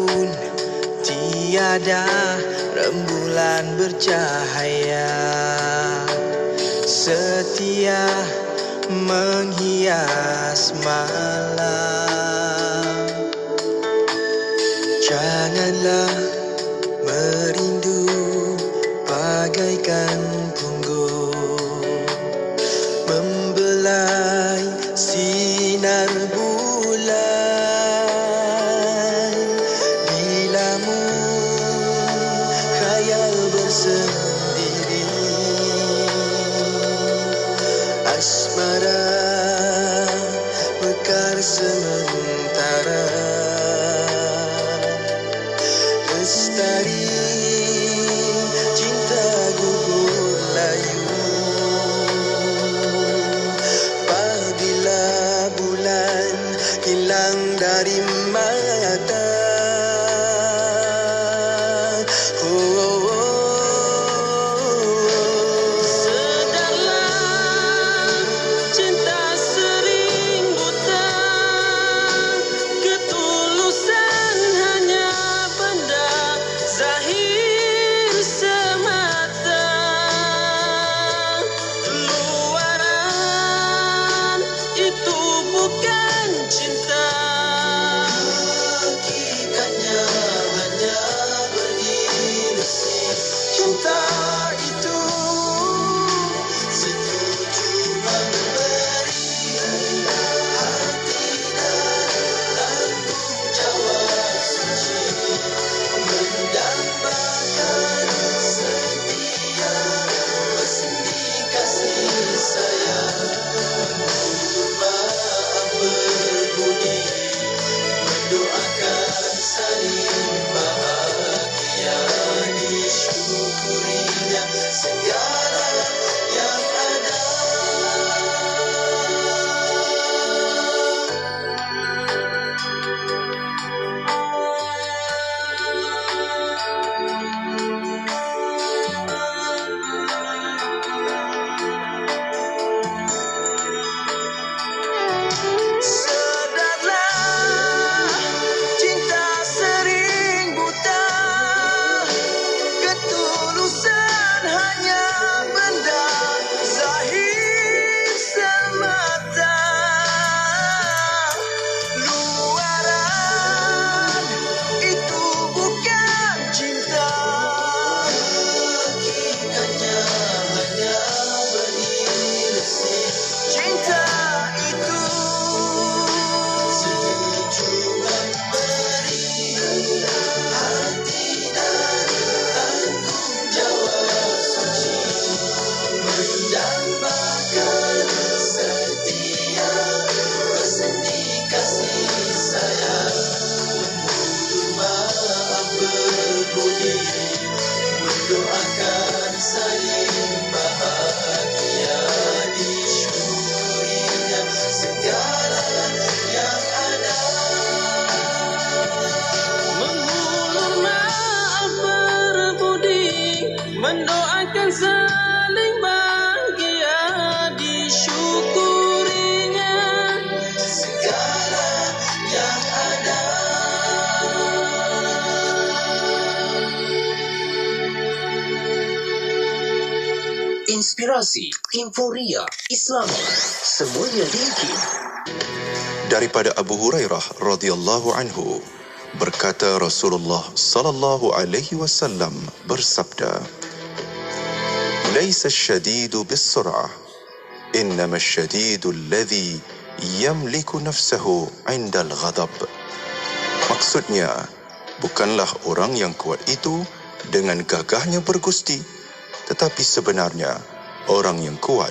pun tiada rembulan bercahaya, setia menghias malam. Janganlah merindu bagaikan punggung membelai sinar bulan. Bilamu khayal bersendiri, asmara mekar sementara, lestari cinta gugur layu. Apabila bulan hilang dari mata, mendoakan saling bahagia, disyukurinya segala yang ada. Mengulur maaf berbudi, mendoakan saling bahagia, disyukurinya segala yang ada. Inspirasi, Inforia, Islami, semuanya diikin. Daripada Abu Hurairah radhiyallahu anhu, berkata Rasulullah sallallahu alaihi wasallam bersabda, "Laisa ash-shadidu bis-sur'ah, innama ash-shadidu alladhi yamliku nafsahu 'inda al-ghadab." Maksudnya, bukanlah orang yang kuat itu dengan gagahnya bergusti, tetapi sebenarnya orang yang kuat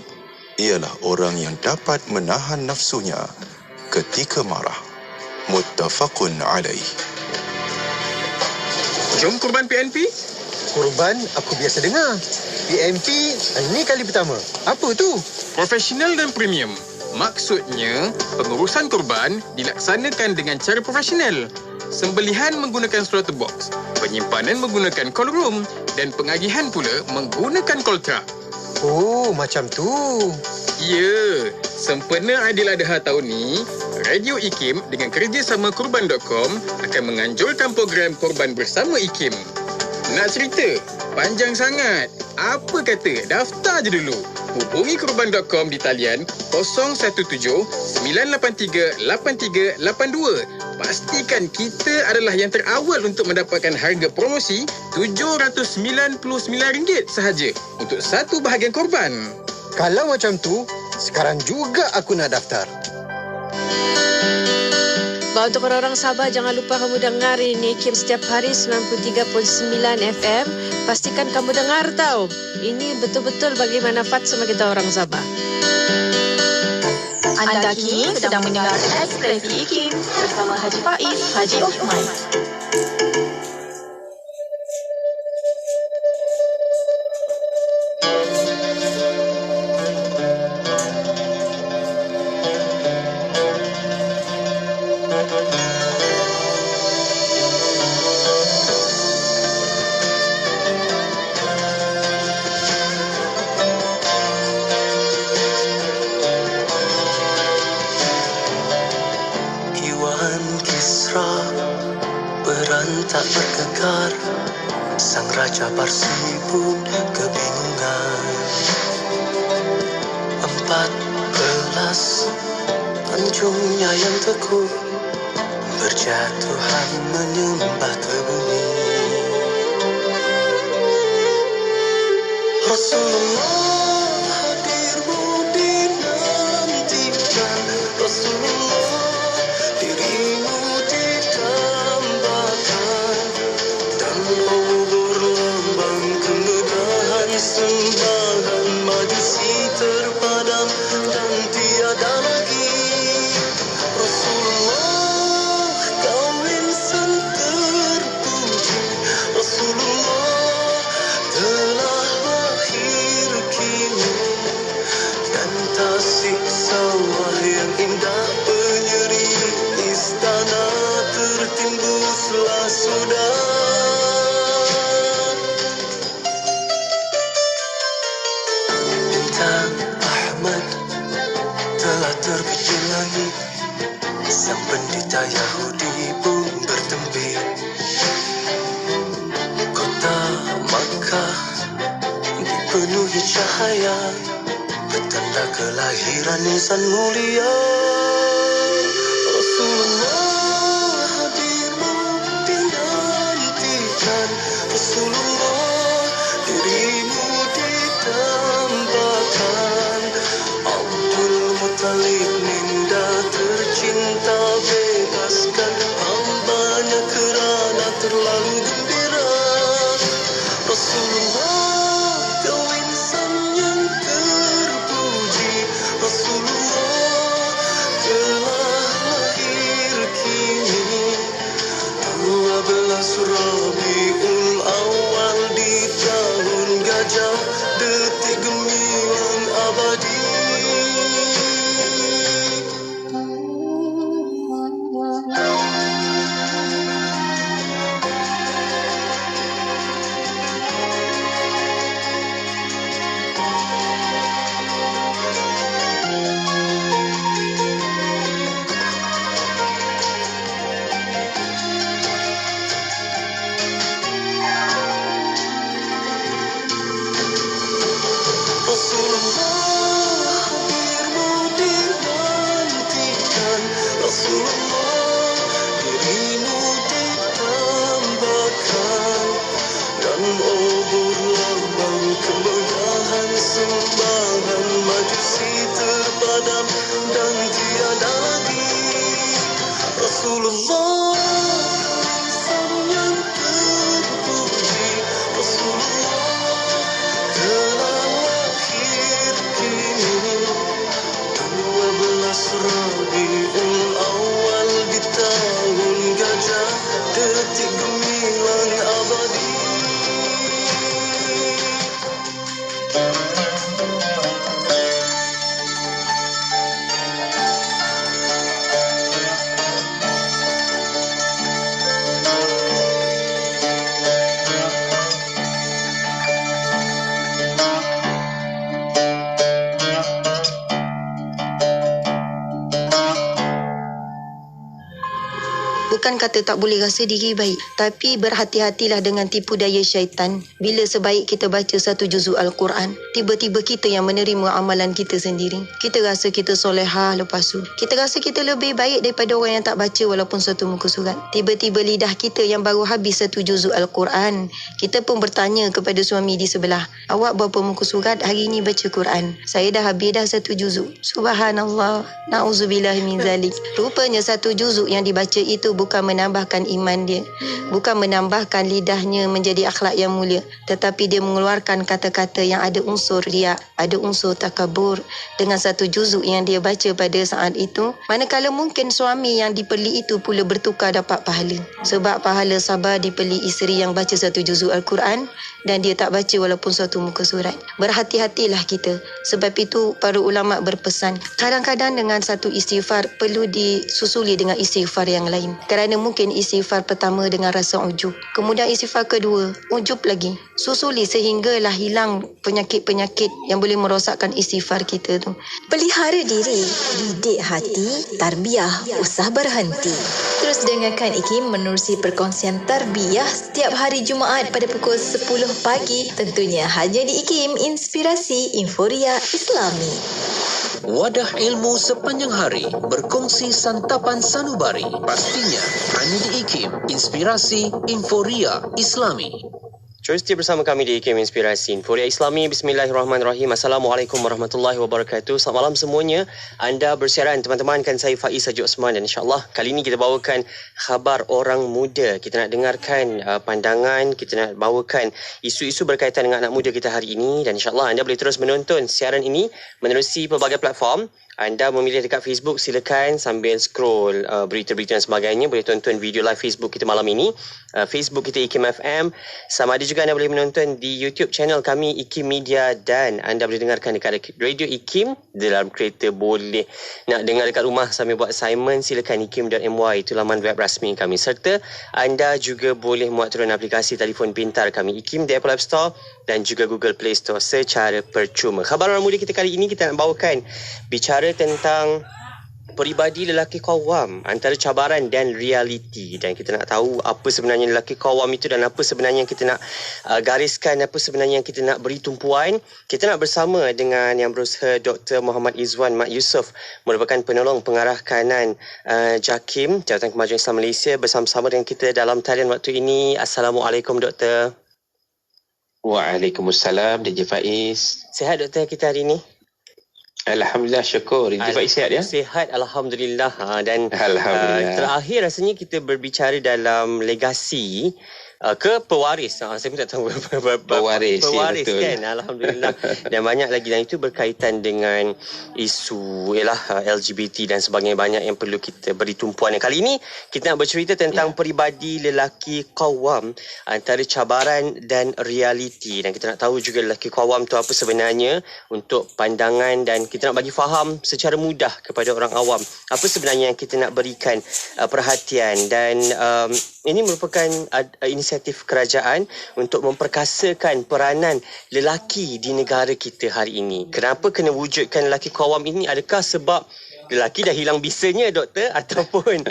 ialah orang yang dapat menahan nafsunya ketika marah. Muttafaqun alaih. Jom kurban PNP? Kurban aku biasa dengar. PNP ini kali pertama. Apa tu? Profesional dan premium. Maksudnya, pengurusan kurban dilaksanakan dengan cara profesional. Sembelihan menggunakan slaughter box, penyimpanan menggunakan cold room dan pengagihan pula menggunakan cold truck. Oh, macam tu. Ya, sempena Aidil Adha tahun ni, Radio IKIM dengan kerjasama Korban.com akan menganjurkan program Korban Bersama IKIM. Nak cerita? Panjang sangat. Apa kata? Daftar je dulu. Hubungi Korban.com di talian 017-983-8382. Pastikan kita adalah yang terawal untuk mendapatkan harga promosi RM799 sahaja untuk satu bahagian korban. Kalau macam tu, sekarang juga aku nak daftar. Untuk orang-orang Sabah, jangan lupa kamu dengar ini IKIM setiap hari 93.9 FM. Pastikan kamu dengar tau. Ini betul-betul bagi manfaat sama kita orang Sabah. Anda kini sedang mendengar Ekspresi IKIM bersama Haji Faiz, Haji Osman. Tak bergegar, sang raja Parsi pun kebingungan. 14 anjungnya yang teguh berjatuhan menyembah ke bumi. Rasulullah hadirmu dinantikan, Rasulullah dirimu sembahan majusi terpadam dan tiada lagi. Rasulullah kau insan terpuji, Rasulullah telah lahir kini. Dan tasik sawah yang indah penyeri, istana tertimbuslah sudah. Terbit langit, sang pendeta Yahudi pun bertempur. Kota Makkah dipenuhi cahaya, bertanda kelahiran insan mulia. Rasulullah hadirmu dinantikan, Rasulullah dirimu ditambahkan. Talib minda tercinta bebaskan hambanya kerana terlalu gembira. Rasulullah kau insan yang terpuji, Rasulullah telah lahir kini. 12 Rabiul Awal di tahun gajah, detik gemilang abadi. bukan kata tak boleh rasa diri baik, tapi berhati-hatilah dengan tipu daya syaitan. Bila sebaik kita baca satu juzuk Al-Quran, tiba-tiba kita yang menerima amalan kita sendiri. Kita rasa kita solehah, lepas tu kita rasa kita lebih baik daripada orang yang tak baca walaupun satu muka surat. Tiba-tiba lidah kita yang baru habis satu juzuk Al-Quran, kita pun bertanya kepada suami di sebelah, awak berapa muka surat hari ni baca Quran? Saya dah habis dah satu juzuk. Subhanallah, na'udzubillah min zalik. Rupanya satu juzuk yang dibaca itu bukan menambahkan iman dia, bukan menambahkan lidahnya menjadi akhlak yang mulia, tetapi dia mengeluarkan kata-kata yang ada unsur riak, ada unsur takabur dengan satu juzuk yang dia baca pada saat itu. Manakala mungkin suami yang dipeli itu pula bertukar dapat pahala, sebab pahala sabar dipeli isteri yang baca satu juzuk Al-Quran dan dia tak baca walaupun satu muka surat. Berhati-hatilah kita. Sebab itu para ulama berpesan, kadang-kadang dengan satu istighfar perlu disusuli dengan istighfar yang lain. Kerana mungkin istighfar pertama dengan rasa ujub, kemudian istighfar kedua ujub lagi, susuli sehinggalah hilang penyakit-penyakit yang boleh merosakkan istighfar kita tu. Pelihara diri, didik hati, tarbiyah usah berhenti. Terus dengarkan IKIM menerusi perkongsian tarbiyah setiap hari Jumaat pada pukul 10 pagi. Tentunya hanya di IKIM Inspirasi Inforia Islami. Wadah ilmu sepanjang hari, berkongsi santapan sanubari. Pastinya hanya di IKIM Inspirasi Inforia Islami. Terus setia bersama kami di IKIM Inspirasi Inforia Islami. Bismillahirrahmanirrahim. Assalamualaikum warahmatullahi wabarakatuh. Selamat malam semuanya. Anda bersiaran teman-teman kan, saya Faiz Haji Osman, dan insyaAllah kali ini kita bawakan khabar orang muda. Kita nak dengarkan pandangan, kita nak bawakan isu-isu berkaitan dengan anak muda kita hari ini, dan insyaAllah anda boleh terus menonton siaran ini menerusi pelbagai platform. Anda memilih dekat Facebook, silakan sambil scroll berita-berita dan sebagainya. Boleh tonton video live Facebook kita malam ini. Facebook kita IKIM FM. Sama ada juga anda boleh menonton di YouTube channel kami IKIM Media, dan anda boleh dengarkan dekat Radio IKIM dalam kereta, boleh nak dengar dekat rumah sambil buat assignment, silakan ikim.my, itu laman web rasmi kami. Serta anda juga boleh muat turun aplikasi telefon pintar kami IKIM di Apple App Store dan juga Google Play Store secara percuma. Khabar orang muda kita kali ini, kita nak bawakan bicara tentang peribadi lelaki kawam, antara cabaran dan realiti. Dan kita nak tahu apa sebenarnya lelaki kawam itu, dan apa sebenarnya yang kita nak gariskan, apa sebenarnya yang kita nak beri tumpuan. Kita nak bersama dengan Yang Berusaha Dr. Muhammad Izwan Mat Yusof, merupakan penolong pengarah kanan JAKIM, Jabatan Kemajuan Islam Malaysia, bersama-sama dengan kita dalam talian waktu ini. Assalamualaikum Doktor. Waalaikumsalam DJ Faiz. Sihat Doktor kita hari ini? Alhamdulillah, syukur. DJ Faiz sihat ya? Sihat, Alhamdulillah. Dan Alhamdulillah. Terakhir rasanya kita berbicara dalam legasi ke pewaris. Saya pun tak tahu. Pewaris ya, kan? betul. Alhamdulillah. Dan banyak lagi, dan itu berkaitan dengan isu LGBT dan sebagainya. Banyak yang perlu kita beri tumpuan. Kali ini kita nak bercerita tentang peribadi lelaki kawam, antara cabaran dan realiti. Dan kita nak tahu juga lelaki kawam tu apa sebenarnya untuk pandangan, dan kita nak bagi faham secara mudah kepada orang awam apa sebenarnya yang kita nak berikan perhatian. Dan ini merupakan inisiatif kerajaan untuk memperkasakan peranan lelaki di negara kita hari ini. Kenapa kena wujudkan lelaki kawam ini? Adakah sebab lelaki dah hilang bisanya Doktor, ataupun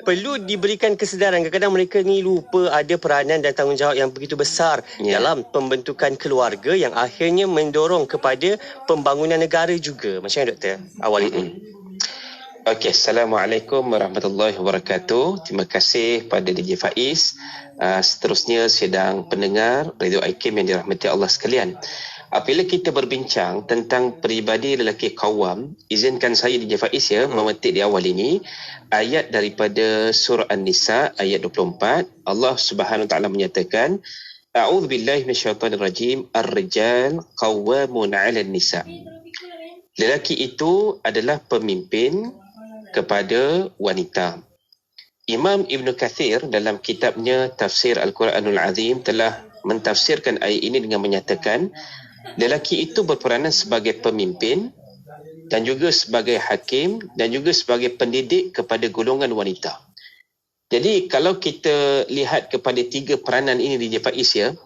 perlu diberikan kesedaran? Kadang-kadang mereka ni lupa ada peranan dan tanggungjawab yang begitu besar dalam pembentukan keluarga, yang akhirnya mendorong kepada pembangunan negara juga. Macam mana Doktor awal ini? Okey, Assalamualaikum warahmatullahi wabarakatuh. Terima kasih pada DJ Faiz. Seterusnya sedang pendengar Radio IKIM yang dirahmati Allah sekalian. Apabila kita berbincang tentang peribadi lelaki kawam, izinkan saya DJ Faiz ya memetik di awal ini ayat daripada surah An-Nisa ayat 24. Allah Subhanahu Wa Taala menyatakan, A'udzubillahi minasyaitonirrajim, ar-rijal qawwamun 'alan nisa. Lelaki itu adalah pemimpin kepada wanita. Imam Ibn Kathir dalam kitabnya Tafsir Al-Quranul Azim telah mentafsirkan ayat ini dengan menyatakan lelaki itu berperanan sebagai pemimpin dan juga sebagai hakim dan juga sebagai pendidik kepada golongan wanita. Jadi kalau kita lihat kepada tiga peranan ini di Faiz ya,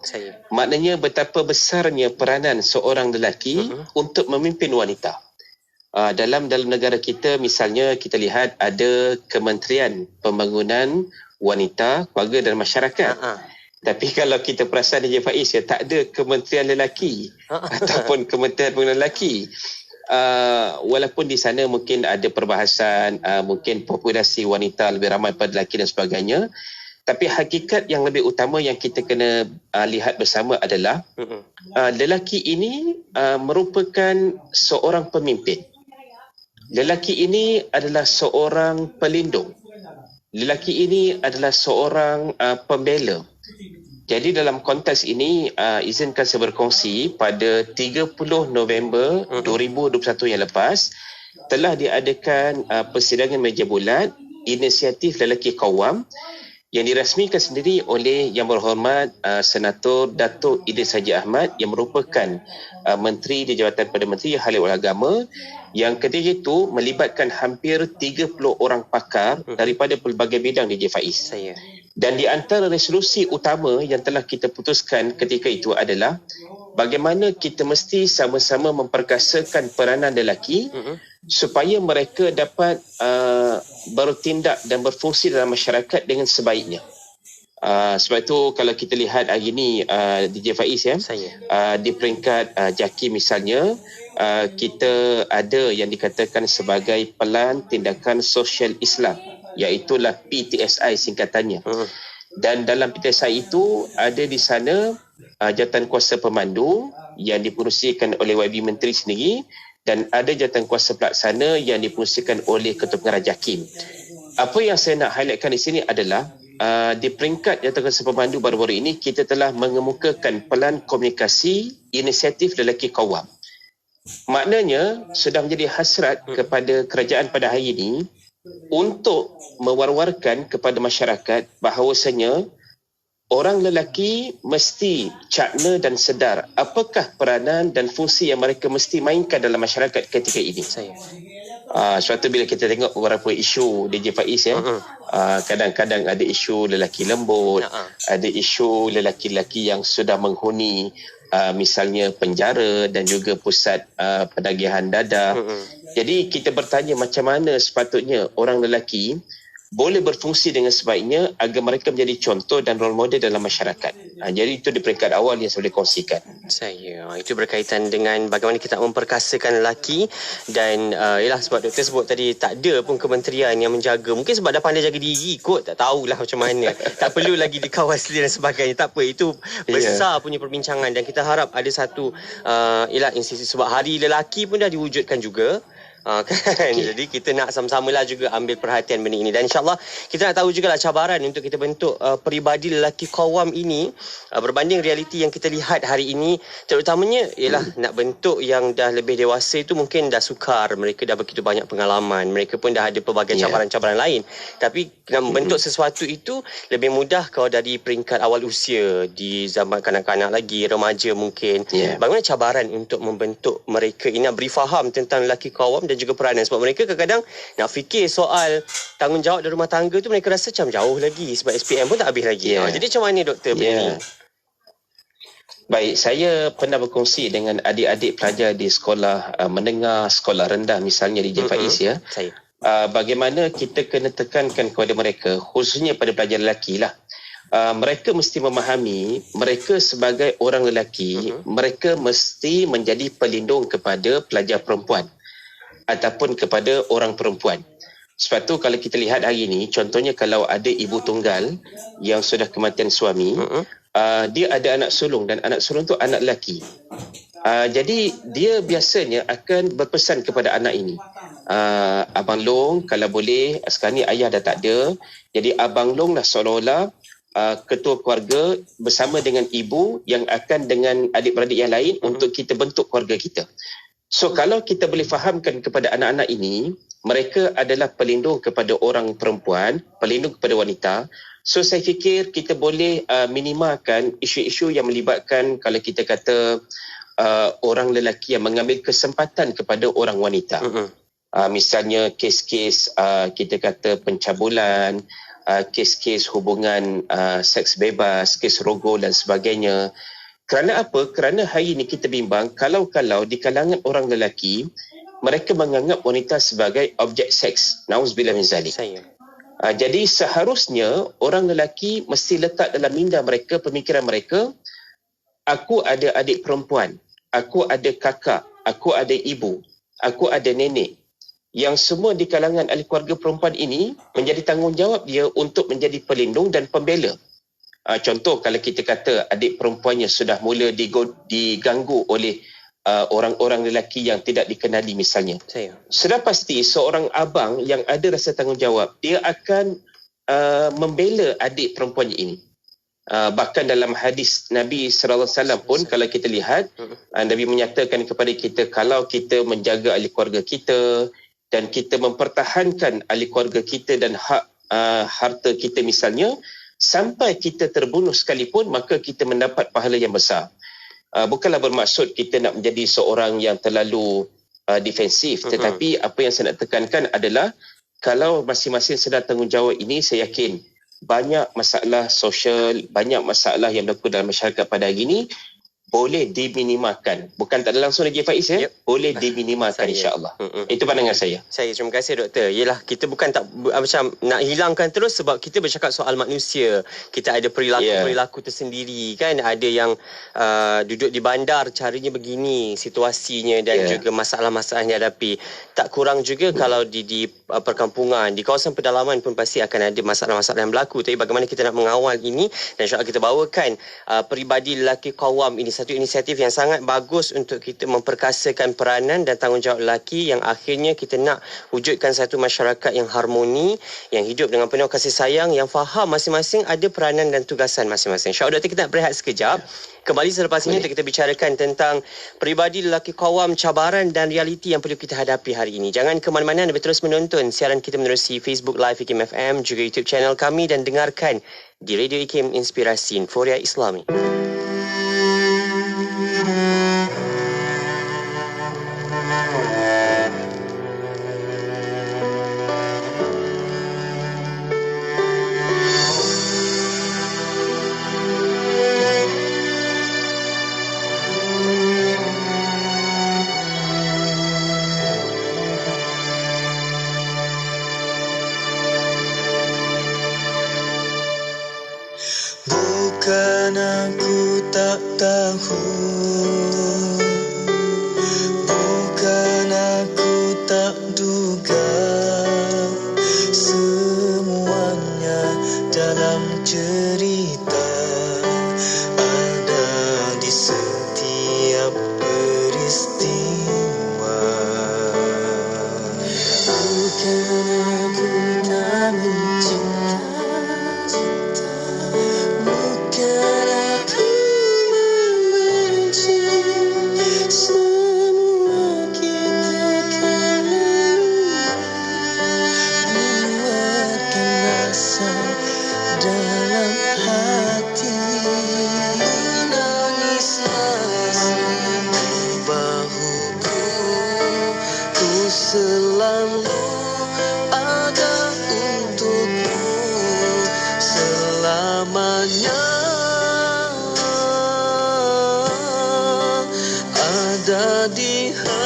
maknanya betapa besarnya peranan seorang lelaki untuk memimpin wanita. Dalam negara kita, misalnya kita lihat ada Kementerian Pembangunan Wanita, Keluarga dan Masyarakat. Tapi kalau kita perasan DJ Faiz, tak ada Kementerian Lelaki ataupun Kementerian Pembangunan Lelaki. Walaupun di sana mungkin ada perbahasan, mungkin populasi wanita lebih ramai pada lelaki dan sebagainya, tapi hakikat yang lebih utama yang kita kena lihat bersama adalah lelaki ini merupakan seorang pemimpin. Lelaki ini adalah seorang pelindung. Lelaki ini adalah seorang pembela. Jadi dalam konteks ini, izinkan saya berkongsi pada 30 November 2021 yang lepas, telah diadakan persidangan meja bulat inisiatif lelaki Qawam yang dirasmikan sendiri oleh Yang Berhormat Senator Datuk Idris Haji Ahmad yang merupakan Menteri di Jabatan Perdana Menteri Halil Agama, yang ketika itu melibatkan hampir 30 orang pakar daripada pelbagai bidang di Faiz. Dan di antara resolusi utama yang telah kita putuskan ketika itu adalah bagaimana kita mesti sama-sama memperkasakan peranan lelaki supaya mereka dapat bertindak dan berfungsi dalam masyarakat dengan sebaiknya. Sebab itu kalau kita lihat hari ini DJ Faiz di peringkat JAKI misalnya, kita ada yang dikatakan sebagai Pelan Tindakan Sosial Islam, iaitulah PTSI singkatannya. Dan dalam PTSI itu ada di sana jawatan kuasa pemandu yang dipengerusikan oleh YB Menteri sendiri, dan ada jawatan kuasa pelaksana yang dipengerusikan oleh Ketua Pengarah JAKIM. Apa yang saya nak highlightkan di sini adalah di peringkat jawatan kuasa pemandu baru-baru ini, kita telah mengemukakan pelan komunikasi inisiatif lelaki Qawam. Maknanya sudah menjadi hasrat kepada kerajaan pada hari ini untuk mewar-warkan kepada masyarakat bahawasanya orang lelaki mesti cakna dan sedar apakah peranan dan fungsi yang mereka mesti mainkan dalam masyarakat ketika ini. Sebab tu bila kita tengok beberapa isu DJ Faiz kadang-kadang ada isu lelaki lembut, ada isu lelaki-lelaki yang sudah menghuni misalnya penjara dan juga pusat penagihan dadah. Jadi kita bertanya macam mana sepatutnya orang lelaki boleh berfungsi dengan sebaiknya agar mereka menjadi contoh dan role model dalam masyarakat. Jadi itu di peringkat awal yang saya boleh kongsikan. Itu berkaitan dengan bagaimana kita memperkasakan lelaki, dan ialah sebab doktor sebut tadi tak ada pun kementerian yang menjaga. Mungkin sebab dah pandai jaga diri kot, tak tahulah macam mana. Tak perlu lagi dikawal sendiri dan sebagainya. Tak apa, itu besar punya perbincangan, dan kita harap ada satu ialah institusi, sebab hari lelaki pun dah diwujudkan juga. Kan? Jadi kita nak sama-samalah juga ambil perhatian benda ini, dan insyaAllah kita nak tahu juga lah cabaran untuk kita bentuk peribadi lelaki Qawam ini berbanding realiti yang kita lihat hari ini, terutamanya ialah nak bentuk yang dah lebih dewasa itu mungkin dah sukar, mereka dah begitu banyak pengalaman, mereka pun dah ada pelbagai cabaran-cabaran lain. Tapi nak membentuk sesuatu itu lebih mudah kalau dari peringkat awal usia, di zaman kanak-kanak lagi, remaja mungkin. Bagaimana cabaran untuk membentuk mereka ini, nak beri faham tentang lelaki Qawam dan juga peranan, sebab mereka kadang-kadang nak fikir soal tanggungjawab dari rumah tangga tu mereka rasa macam jauh lagi sebab SPM pun tak habis lagi. Jadi macam mana doktor benda ni? Baik, saya pernah berkongsi dengan adik-adik pelajar di sekolah menengah, sekolah rendah misalnya di Faiz bagaimana kita kena tekankan kepada mereka, khususnya pada pelajar lelaki lah. Mereka mesti memahami mereka sebagai orang lelaki, mereka mesti menjadi pelindung kepada pelajar perempuan ataupun kepada orang perempuan. Sebab tu kalau kita lihat hari ini, contohnya kalau ada ibu tunggal yang sudah kematian suami, dia ada anak sulung, dan anak sulung tu anak lelaki. Jadi dia biasanya akan berpesan kepada anak ini, Abang Long kalau boleh, sekarang ni ayah dah tak ada, jadi Abang Long lah seolah-olah ketua keluarga bersama dengan ibu yang akan dengan adik-beradik yang lain untuk kita bentuk keluarga kita. So kalau kita boleh fahamkan kepada anak-anak ini, mereka adalah pelindung kepada orang perempuan, pelindung kepada wanita. So saya fikir kita boleh minimalkan isu-isu yang melibatkan, kalau kita kata orang lelaki yang mengambil kesempatan kepada orang wanita. Misalnya kes-kes kita kata pencabulan, kes-kes hubungan seks bebas, kes rogol dan sebagainya. Kerana apa? Kerana hari ini kita bimbang kalau di kalangan orang lelaki, mereka menganggap wanita sebagai objek seks. Nauzubillah min zalik. Jadi seharusnya orang lelaki mesti letak dalam minda mereka, pemikiran mereka, aku ada adik perempuan, aku ada kakak, aku ada ibu, aku ada nenek, yang semua di kalangan ahli keluarga perempuan ini menjadi tanggungjawab dia untuk menjadi pelindung dan pembela. Contoh, kalau kita kata adik perempuannya sudah mula diganggu oleh orang-orang lelaki yang tidak dikenali misalnya. Sudah pasti seorang abang yang ada rasa tanggungjawab, dia akan membela adik perempuannya ini. Bahkan dalam hadis Nabi SAW pun kalau kita lihat, Nabi menyatakan kepada kita, kalau kita menjaga ahli keluarga kita dan kita mempertahankan ahli keluarga kita dan hak harta kita misalnya, sampai kita terbunuh sekalipun, maka kita mendapat pahala yang besar. Bukanlah bermaksud kita nak menjadi seorang yang terlalu defensif, tetapi apa yang saya nak tekankan adalah kalau masing-masing sedar tanggungjawab ini, saya yakin banyak masalah sosial, banyak masalah yang berlaku dalam masyarakat pada hari ini boleh diminimalkan. Bukan tak ada langsung lagi Faiz ya, boleh diminimalkan insya-Allah. Itu pandangan saya. Terima kasih doktor. Yelah, kita bukan tak macam nak hilangkan terus, sebab kita bercakap soal manusia. Kita ada perilaku tersendiri kan, ada yang duduk di bandar caranya begini situasinya dan juga masalah-masalah yang dihadapi. Tak kurang juga kalau di perkampungan, di kawasan pedalaman pun pasti akan ada masalah-masalah yang berlaku. Tapi bagaimana kita nak mengawal ini, dan insya-Allah kita bawakan peribadi lelaki Qawam ini, satu inisiatif yang sangat bagus untuk kita memperkasakan peranan dan tanggungjawab lelaki, yang akhirnya kita nak wujudkan satu masyarakat yang harmoni, yang hidup dengan penuh kasih sayang, yang faham masing-masing ada peranan dan tugasan masing-masing. InsyaAllah kita nak berehat sekejap. Kembali selepas ini untuk kita bicarakan tentang peribadi lelaki Qawam, cabaran dan realiti yang perlu kita hadapi hari ini. Jangan ke mana-mana, anda terus menonton siaran kita menerusi Facebook Live IKIM FM, juga YouTube channel kami, dan dengarkan di Radio IKIM Inspirasi Inforia Islami. Bukan aku tak tahu, bukan aku tak duga, semuanya dalam cerita ada di setiap peristiwa. Bukan aku tak mencinta, bukan aku membenci, semua kita kan mengeluarkan rasa dalam hati. Menangislah di bahuku, ku selalu ada untukmu selamanya. Ada di hatiku,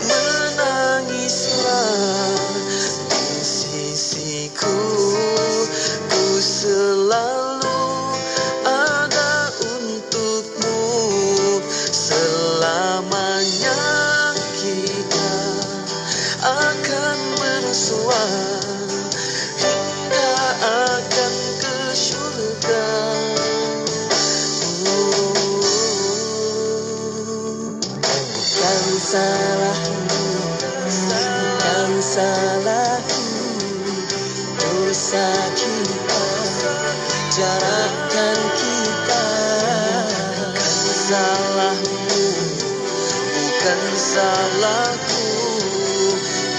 menangislah di sisiku, ku selalu ada untukmu selamanya. Kita akan bersua hingga akan ke syurga. Bukan salahmu, bukan salahku, dosa kita jarakkan kita. Bukan salahmu, bukan salahku,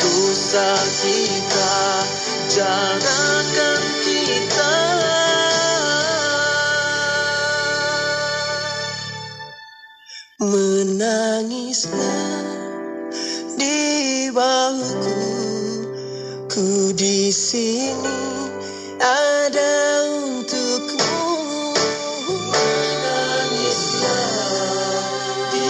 dosa kita jarakkan kita. Menangislah di bahuku, ku di sini ada untukmu. Menangislah di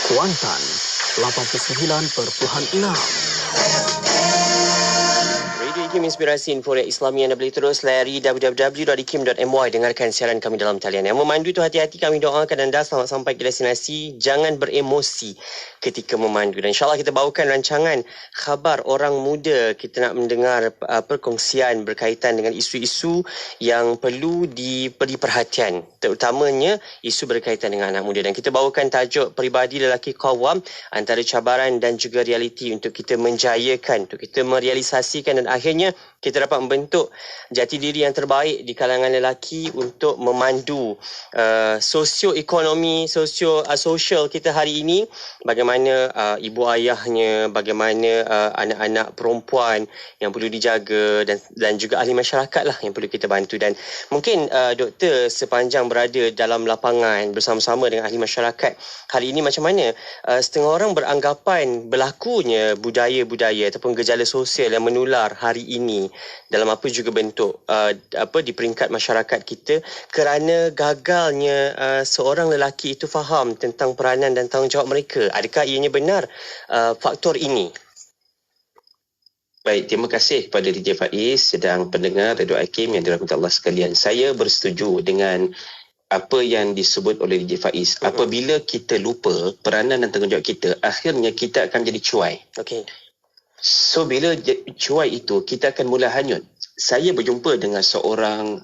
Kuantan 89.6. IKIM Inspirasi Inforia Islami. Anda boleh terus layari www.ikim.my, dengarkan siaran kami dalam talian. Yang memandu itu hati-hati, kami doakan anda selamat sampai ke destinasi. Jangan beremosi ketika memandu. Dan insyaAllah kita bawakan rancangan khabar orang muda. Kita nak mendengar perkongsian berkaitan dengan isu-isu yang perlu diberi perhatian, terutamanya isu berkaitan dengan anak muda. Dan kita bawakan tajuk peribadi lelaki qawwam, antara cabaran dan juga realiti untuk kita menjayakan, untuk kita merealisasikan dan akhirnya kita dapat membentuk jati diri yang terbaik di kalangan lelaki untuk memandu sosioekonomi, sosial kita hari ini. Bagaimana ibu ayahnya, bagaimana anak-anak perempuan yang perlu dijaga, dan juga ahli masyarakat lah yang perlu kita bantu. Dan mungkin doktor sepanjang berada dalam lapangan bersama-sama dengan ahli masyarakat hari ini, macam mana setengah orang beranggapan berlakunya budaya-budaya ataupun gejala sosial yang menular hari ini dalam apa juga bentuk di peringkat masyarakat kita kerana gagalnya seorang lelaki itu faham tentang peranan dan tanggungjawab mereka. Adakah ianya benar faktor ini? Baik, terima kasih kepada DJ Faiz dan pendengar Radio IKIM yang dirahmati Allah sekalian. Saya bersetuju dengan apa yang disebut oleh DJ Faiz. Apabila kita lupa peranan dan tanggungjawab kita, akhirnya kita akan jadi cuai. Okey. So bila cuai itu, kita akan mula hanyut. Saya berjumpa dengan seorang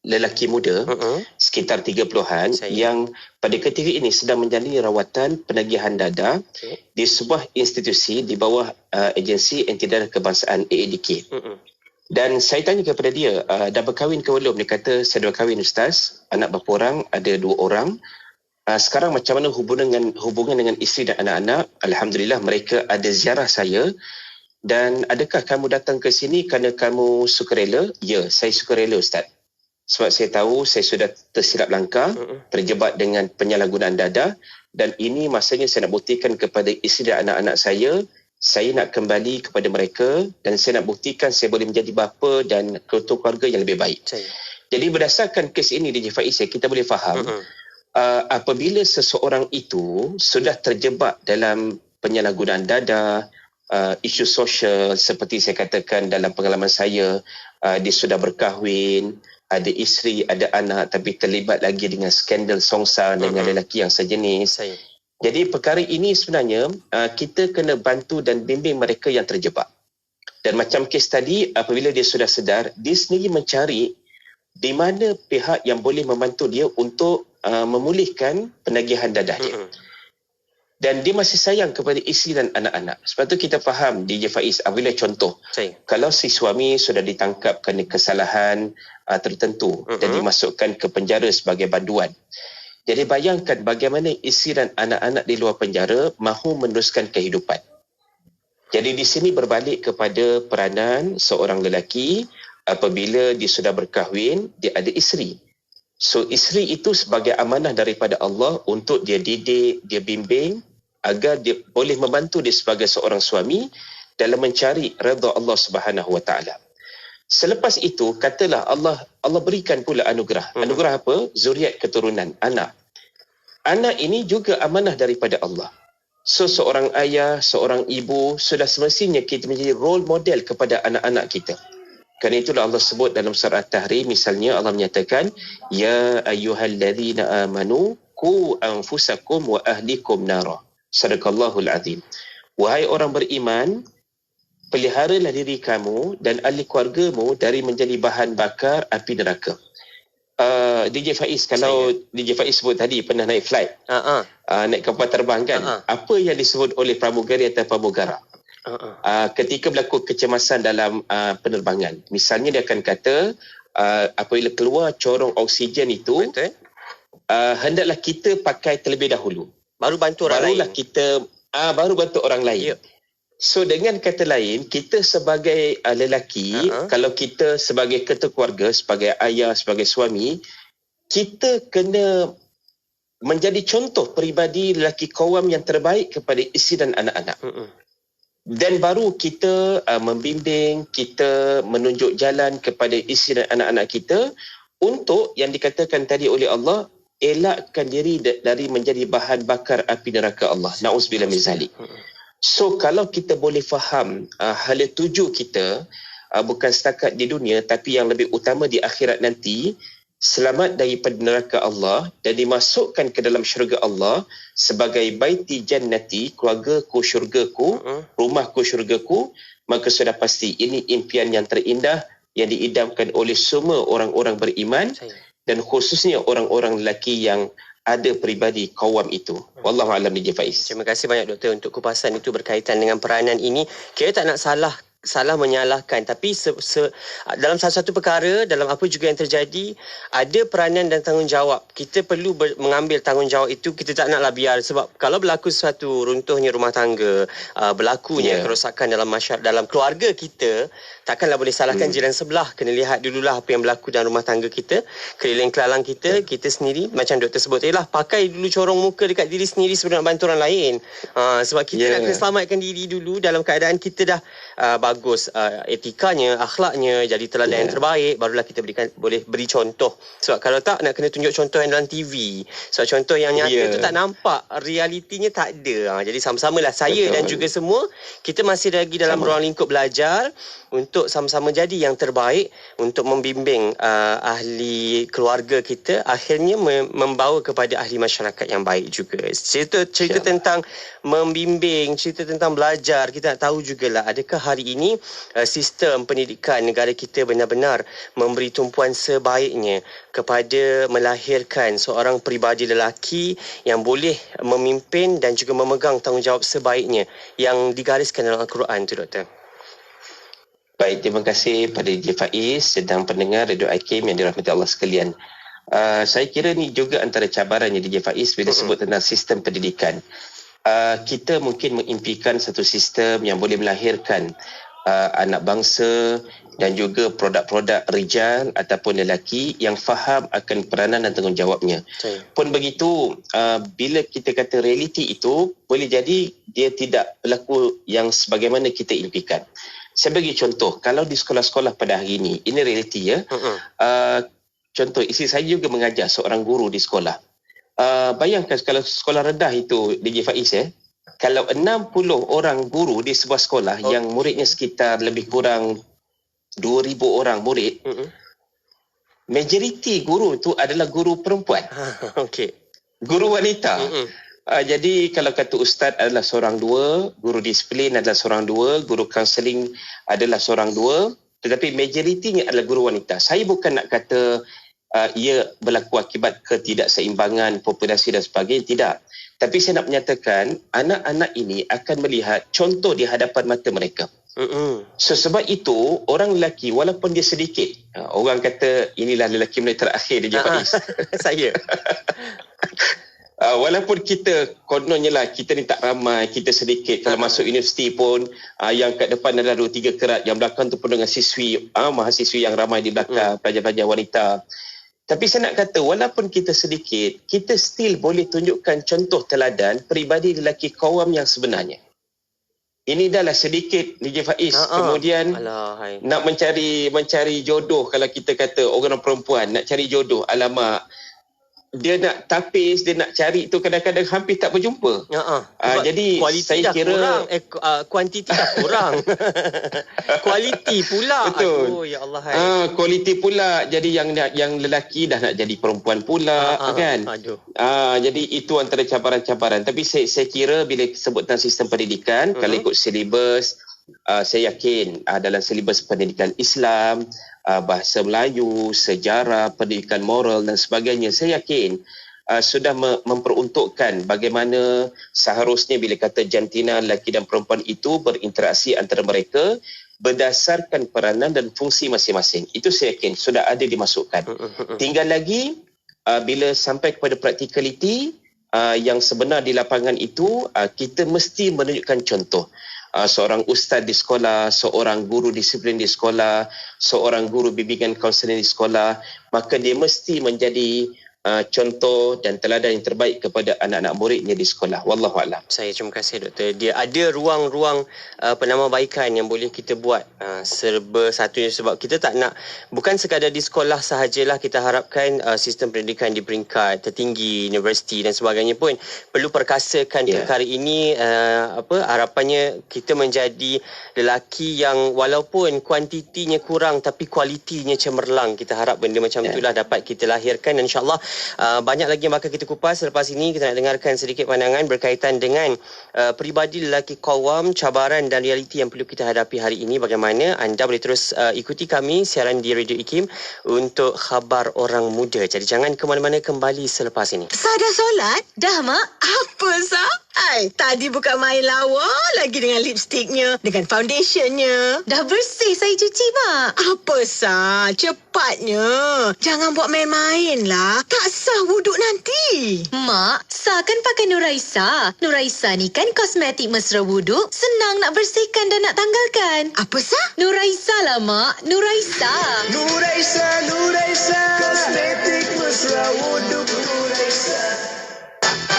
lelaki muda sekitar 30-an yang pada ketika ini sedang menjalani rawatan penagihan dada di sebuah institusi di bawah agensi anti-dada kebangsaan AADK. Dan saya tanya kepada dia, dah berkahwin ke belum? Dia kata, saya dah berkahwin Ustaz, anak berapa orang? Ada 2 orang. Sekarang macam mana hubungan dengan isteri dan anak-anak? Alhamdulillah mereka ada ziarah saya. Dan adakah kamu datang ke sini kerana kamu sukarela? Ya, saya sukarela Ustaz. Sebab saya tahu saya sudah tersilap langkah, terjebak dengan penyalahgunaan dada, dan ini masanya saya nak buktikan kepada isteri dan anak-anak saya nak kembali kepada mereka, dan saya nak buktikan saya boleh menjadi bapa dan ketua keluarga yang lebih baik. Jadi berdasarkan kes ini DJ Faiz, kita boleh faham apabila seseorang itu sudah terjebak dalam penyalahgunaan dada, isu sosial seperti saya katakan dalam pengalaman saya, dia sudah berkahwin, ada isteri, ada anak, tapi terlibat lagi dengan skandal songsa dengan lelaki yang sejenis. Jadi perkara ini sebenarnya kita kena bantu dan bimbing mereka yang terjebak. Dan macam kes tadi, apabila dia sudah sedar, dia sendiri mencari di mana pihak yang boleh membantu dia untuk memulihkan penagihan dadah dia. Dan dia masih sayang kepada isteri dan anak-anak. Sebab tu kita faham DJ Faiz, apabila contoh, kalau si suami sudah ditangkap kerana kesalahan tertentu dan dimasukkan ke penjara sebagai banduan. Jadi bayangkan bagaimana isteri dan anak-anak di luar penjara mahu meneruskan kehidupan. Jadi di sini berbalik kepada peranan seorang lelaki apabila dia sudah berkahwin, dia ada isteri. So isteri itu sebagai amanah daripada Allah untuk dia didik, dia bimbing agar dia boleh membantu dia sebagai seorang suami dalam mencari redha Allah Subhanahu Wa Taala. Selepas itu katalah Allah berikan pula anugerah. Anugerah apa? Zuriat, keturunan, anak. Anak ini juga amanah daripada Allah. So seorang ayah, seorang ibu sudah semestinya kita menjadi role model kepada anak-anak kita. Kerana itulah Allah sebut dalam surah At-Tahrim, misalnya Allah menyatakan, Ya ayyuhalladzina amanu qu anfusakum wa ahlikum nara. Sadaqallahul azim. Wahai orang beriman, peliharalah diri kamu dan ahli keluargamu dari menjadi bahan bakar api neraka. DJ Faiz, kalau DJ Faiz sebut tadi pernah naik flight, naik kapal terbang kan, apa yang disebut oleh pramugari atau pramugara? Ketika berlaku kecemasan dalam penerbangan, misalnya dia akan kata apabila keluar corong oksigen itu, hendaklah kita pakai terlebih dahulu, baru bantu orang lain. Baru bantu orang lain. So dengan kata lain, kita sebagai lelaki, kalau kita sebagai ketua keluarga, sebagai ayah, sebagai suami, kita kena menjadi contoh peribadi lelaki qawwam yang terbaik kepada isteri dan anak-anak. Dan baru kita membimbing, kita menunjuk jalan kepada isteri dan anak-anak kita untuk yang dikatakan tadi oleh Allah, elakkan diri dari menjadi bahan bakar api neraka Allah. Na'udzubillah min zalik. So kalau kita boleh faham hala tuju kita bukan setakat di dunia tapi yang lebih utama di akhirat nanti, selamat daripada neraka Allah dan dimasukkan ke dalam syurga Allah sebagai baiti jannati, keluargaku syurgaku, rumahku syurgaku, maka sudah pasti ini impian yang terindah yang diidamkan oleh semua orang-orang beriman dan khususnya orang-orang lelaki yang ada peribadi kawam itu. Wallahu a'lam DJ Faiz. Terima kasih banyak doktor untuk kupasan itu berkaitan dengan peranan ini. Kira tak nak salah menyalahkan, tapi dalam satu perkara, dalam apa juga yang terjadi, ada peranan dan tanggungjawab. Kita perlu mengambil tanggungjawab itu. Kita tak naklah biar, sebab kalau berlaku sesuatu runtuhnya rumah tangga, berlakunya kerosakan dalam keluarga kita, takkanlah boleh salahkan jiran sebelah. Kena lihat dululah apa yang berlaku dalam rumah tangga kita, keliling kelalang kita, kita sendiri. Macam doktor sebut tadi lah, pakai dulu corong muka dekat diri sendiri sebelum nak bantu orang lain. Sebab kita nak kena selamatkan diri dulu dalam keadaan kita dah bagus etikanya, akhlaknya, jadi teladan yang terbaik, barulah kita boleh beri contoh. Sebab kalau tak, nak kena tunjuk contoh yang dalam TV. Sebab contoh yang nyata tu tak nampak, realitinya tak ada. Jadi sama-samalah saya dan juga semua, kita masih lagi dalam ruang lingkup belajar untuk sama-sama jadi yang terbaik untuk membimbing ahli keluarga kita, akhirnya membawa kepada ahli masyarakat yang baik juga. Cerita tentang membimbing, cerita tentang belajar, kita nak tahu jugalah adakah hari ini sistem pendidikan negara kita benar-benar memberi tumpuan sebaiknya kepada melahirkan seorang peribadi lelaki yang boleh memimpin dan juga memegang tanggungjawab sebaiknya yang digariskan dalam Al-Quran tu, doktor. Baik, terima kasih pada DJ Faiz sedang pendengar Radio IKIM yang dirahmati Allah sekalian. Saya kira ni juga antara cabarannya DJ Faiz bila sebut tentang sistem pendidikan. Kita mungkin mengimpikan satu sistem yang boleh melahirkan anak bangsa dan juga produk-produk rijal ataupun lelaki yang faham akan peranan dan tanggungjawabnya. Pun begitu, bila kita kata realiti itu, boleh jadi dia tidak berlaku yang sebagaimana kita impikan. Saya bagi contoh, kalau di sekolah-sekolah pada hari ini, ini realiti ya. Contoh, isteri saya juga mengajar seorang guru di sekolah. Bayangkan kalau sekolah rendah itu, DJ Faiz kalau 60 orang guru di sebuah sekolah yang muridnya sekitar lebih kurang 2,000 orang murid, majoriti guru itu adalah guru perempuan. Guru wanita. Jadi kalau kata ustaz adalah seorang dua, guru disiplin adalah seorang dua, guru kaunseling adalah seorang dua, tetapi majoritinya adalah guru wanita. Saya bukan nak kata ia berlaku akibat ketidakseimbangan populasi dan sebagainya, tidak. Tapi saya nak menyatakan anak-anak ini akan melihat contoh di hadapan mata mereka. So sebab itu orang lelaki walaupun dia sedikit, orang kata inilah lelaki mulai terakhir dia Faiz. Saya. Walaupun kita kononnya lah kita ni tak ramai, kita sedikit, kalau masuk universiti pun yang kat depan adalah 2-3 kerat, yang belakang tu pun dengan siswi, mahasiswi yang ramai di belakang, pelajar-pelajar wanita. Tapi saya nak kata walaupun kita sedikit, kita still boleh tunjukkan contoh teladan peribadi lelaki kawam yang sebenarnya. Ini dah lah sedikit DJ Faiz. Kemudian nak mencari jodoh, kalau kita kata orang perempuan nak cari jodoh, alamak, dia nak tapis, dia nak cari tu kadang-kadang hampir tak berjumpa. Jadi saya kira kurang, kuantiti dah kurang. Kualiti pula. Betul. Aduh, ya Allah. Kualiti pula. Jadi yang lelaki dah nak jadi perempuan pula, kan? Jadi itu antara cabaran-cabaran. Tapi saya kira bila sebut tentang sistem pendidikan, kalau ikut silibus, saya yakin dalam silibus pendidikan Islam, bahasa Melayu, sejarah, pendidikan moral dan sebagainya, saya yakin sudah memperuntukkan bagaimana seharusnya bila kata jantina lelaki dan perempuan itu berinteraksi antara mereka berdasarkan peranan dan fungsi masing-masing. Itu saya yakin sudah ada dimasukkan. Tinggal lagi bila sampai kepada practicality yang sebenar di lapangan itu, kita mesti menunjukkan contoh. Seorang ustaz di sekolah, seorang guru disiplin di sekolah, seorang guru bimbingan kaunseling di sekolah, maka dia mesti menjadi contoh dan teladan yang terbaik kepada anak-anak muridnya di sekolah. Wallahualam. Saya terima kasih doktor. Dia ada ruang-ruang penambahbaikan yang boleh kita buat serba satunya, sebab kita tak nak bukan sekadar di sekolah sahajalah kita harapkan sistem pendidikan di peringkat tertinggi, universiti dan sebagainya pun perlu perkasakan perkara ini. Harapannya kita menjadi lelaki yang walaupun kuantitinya kurang tapi kualitinya cemerlang. Kita harap benda macam itulah dapat kita lahirkan, dan insyaAllah banyak lagi yang bakal kita kupas. Selepas ini kita nak dengarkan sedikit pandangan berkaitan dengan peribadi lelaki qawam, cabaran dan realiti yang perlu kita hadapi hari ini. Bagaimana anda boleh terus ikuti kami siaran di Radio IKIM untuk khabar orang muda. Jadi jangan ke mana-mana, kembali selepas ini. Sah dah solat? Dah, Mak. Apa Sah? Tadi bukan main lawa lagi dengan lipstiknya, dengan foundationnya. Dah bersih saya cuci, Mak. Apa Sah? Cepatnya. Jangan buat main-main lah. Tak sah wuduk nanti. Mak, Sah kan pakai Nuraisa. Nuraisa ni kan kosmetik mesra wuduk. Senang nak bersihkan dan nak tanggalkan. Apa Sah? Nuraisa lah, Mak. Nuraisa. Nuraisa, kosmetik mesra wuduk Nuraisa.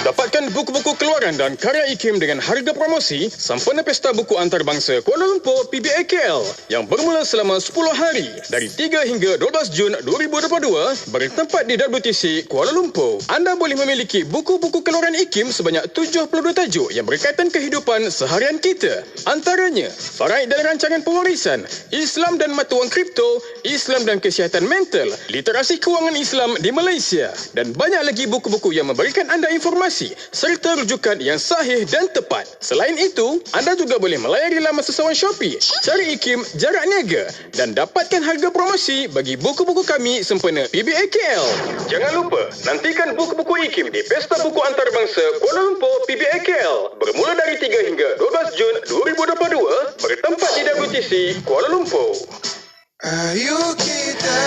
Dapatkan buku-buku keluaran dan karya IKIM dengan harga promosi sempena Pesta Buku Antarabangsa Kuala Lumpur PBAKL yang bermula selama 10 hari dari 3 hingga 12 Jun 2022 bertempat di WTC Kuala Lumpur. Anda boleh memiliki buku-buku keluaran IKIM sebanyak 72 tajuk yang berkaitan kehidupan seharian kita. Antaranya, faraid dan rancangan pewarisan, Islam dan mata wang kripto, Islam dan kesihatan mental, literasi kewangan Islam di Malaysia, dan banyak lagi buku-buku yang memberikan anda informasi serta rujukan yang sahih dan tepat. Selain itu, anda juga boleh melayari laman sesawan Shopee, cari IKIM jarak niaga dan dapatkan harga promosi bagi buku-buku kami sempena PBAKL. Jangan lupa, nantikan buku-buku IKIM di Pesta Buku Antarabangsa Kuala Lumpur PBAKL bermula dari 3 hingga 12 Jun 2022 bertempat di WTC Kuala Lumpur. Ayo kita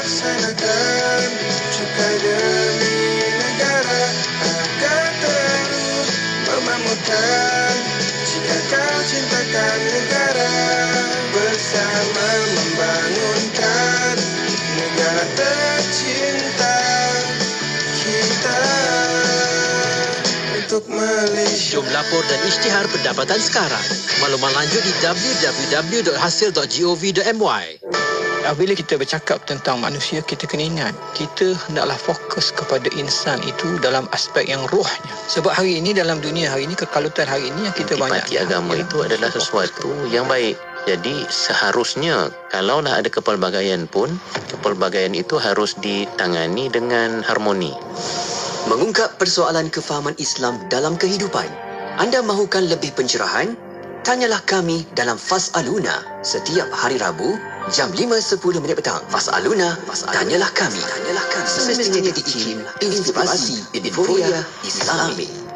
laksanakan cukai demi negara akan terus memakmurkan. Jika kau cintakan negara, bersama membangunkan negara tercinta kita untuk Malaysia. Jom lapor dan isytihar pendapatan sekarang. Maklumat lanjut di www.hasil.gov.my. Bila kita bercakap tentang manusia, kita kena ingat, kita hendaklah fokus kepada insan itu dalam aspek yang rohnya. Sebab hari ini, dalam dunia hari ini, kekalutan hari ini yang kita banyak. Antipati agama itu adalah sesuatu yang baik. Jadi seharusnya kalaulah ada kepelbagaian pun, kepelbagaian itu harus ditangani dengan harmoni. Mengungkap persoalan kefahaman Islam dalam kehidupan. Anda mahukan lebih pencerahan? Tanyalah kami dalam Fas'aluna setiap hari Rabu jam 5.10 petang. Fas'aluna, tanyalah kami. Semestinya di IKIM, inspirasi, euforia, Islami.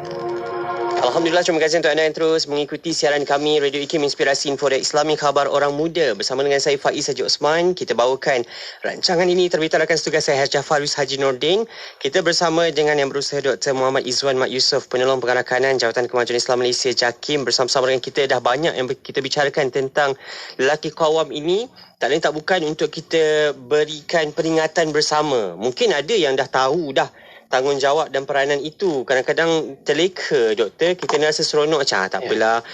Alhamdulillah, terima kasih untuk anda yang terus mengikuti siaran kami Radio IKIM Inspirasi Inforia Islami Khabar Orang Muda. Bersama dengan saya Faiz Haji Osman, kita bawakan rancangan ini terbitkan setugas saya Jafarus Haji Nordin. Kita bersama dengan yang berusaha Dr. Muhammad Izwan Mat Yusof, Penolong Pengarakanan Jabatan Kemajuan Islam Malaysia JAKIM. Bersama-sama dengan kita dah banyak yang kita bicarakan tentang lelaki qawam ini. Tak lain tak bukan untuk kita berikan peringatan bersama. Mungkin ada yang dah tahu dah tanggungjawab dan peranan itu. Kadang-kadang terleka, doktor, kita rasa seronok macam tak apalah,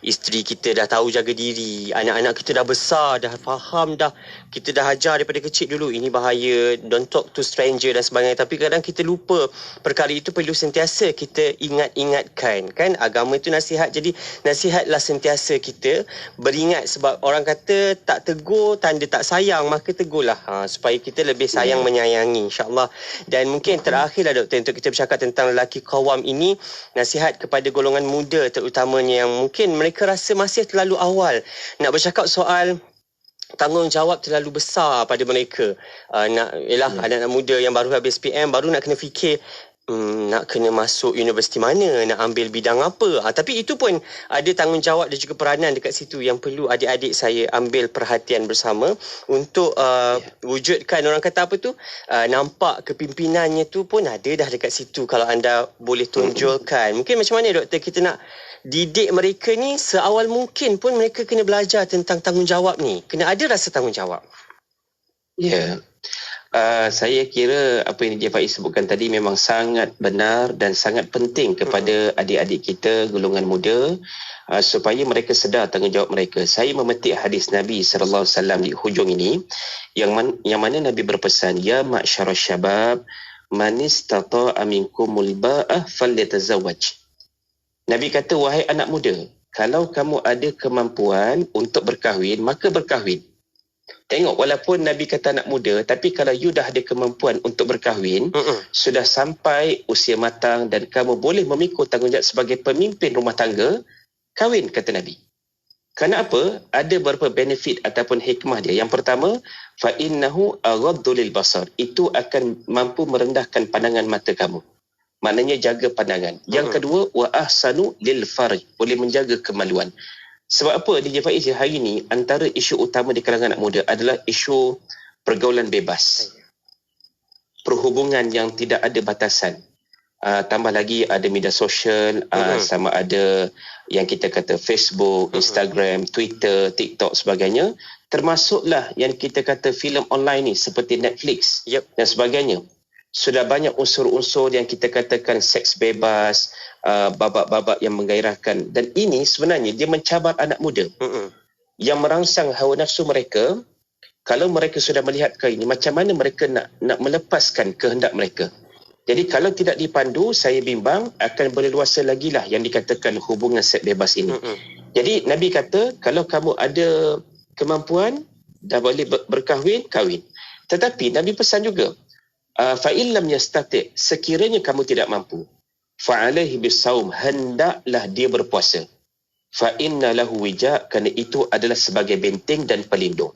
isteri kita dah tahu jaga diri, anak-anak kita dah besar, dah faham dah, kita dah ajar daripada kecil dulu ini bahaya, don't talk to stranger dan sebagainya. Tapi kadang kita lupa perkara itu perlu sentiasa kita ingat-ingatkan, kan? Agama itu nasihat, jadi nasihatlah sentiasa kita beringat. Sebab orang kata tak tegur tanda tak sayang, maka tegurlah supaya kita lebih sayang menyayangi, insyaAllah. Dan mungkin terakhirlah doktor untuk kita bercakap tentang lelaki qawam ini, nasihat kepada golongan muda terutamanya yang mungkin mereka rasa masih terlalu awal nak bercakap soal tanggungjawab terlalu besar pada mereka. Anak-anak muda yang baru habis PM, baru nak kena fikir nak kena masuk universiti mana, nak ambil bidang apa. Tapi itu pun ada tanggungjawab dan juga peranan dekat situ yang perlu adik-adik saya ambil perhatian bersama untuk wujudkan, orang kata apa tu, nampak kepimpinannya tu pun ada dah dekat situ. Kalau anda boleh tunjulkan, mungkin macam mana doktor kita nak didik mereka ni seawal mungkin pun mereka kena belajar tentang tanggungjawab ni. Kena ada rasa tanggungjawab. Ya. Saya kira apa yang DJ Faiz sebutkan tadi memang sangat benar dan sangat penting kepada adik-adik kita golongan muda, supaya mereka sedar tanggungjawab mereka. Saya memetik hadis Nabi sallallahu alaihi wasallam di hujung ini yang mana Nabi berpesan, ya ma'syarasy syabab man istata'a minkumul ba'ah falyatazawwaj. Nabi kata, wahai anak muda, kalau kamu ada kemampuan untuk berkahwin, maka berkahwin. Tengok, walaupun Nabi kata anak muda, tapi kalau you dah ada kemampuan untuk berkahwin, sudah sampai usia matang dan kamu boleh memikul tanggungjawab sebagai pemimpin rumah tangga, kahwin, kata Nabi. Kerana apa? Ada beberapa benefit ataupun hikmah dia. Yang pertama, فَإِنَّهُ أَغَضُّ لِلْبَصَرِ. Itu akan mampu merendahkan pandangan mata kamu. Maknanya jaga pandangan. Yang kedua, وَأَحْسَنُ لِلْفَرْجِ. Boleh menjaga kemaluan. Sebab apa DJ Faiz hari ini antara isu utama di kalangan anak muda adalah isu pergaulan bebas. Perhubungan yang tidak ada batasan. Tambah lagi ada media sosial, sama ada yang kita kata Facebook, Instagram, Twitter, TikTok sebagainya. Termasuklah yang kita kata filem online ni seperti Netflix dan sebagainya. Sudah banyak unsur-unsur yang kita katakan seks bebas, babak-babak yang menggairahkan. Dan ini sebenarnya dia mencabar anak muda yang merangsang hawa nafsu mereka. Kalau mereka sudah melihat ke ini, macam mana mereka nak melepaskan kehendak mereka. Jadi kalau tidak dipandu, saya bimbang akan berleluasa lagi lah yang dikatakan hubungan seks bebas ini. Jadi Nabi kata, kalau kamu ada kemampuan, dah boleh berkahwin, kahwin. Tetapi Nabi pesan juga, فَإِنْ لَمْ يَسْتَطِعْ, sekiranya kamu tidak mampu, فَعَلَيْهِ بِالصَّوْمِ, hendaklah dia berpuasa. فَإِنَّ لَهُ وِجَاء, kerana itu adalah sebagai benteng dan pelindung.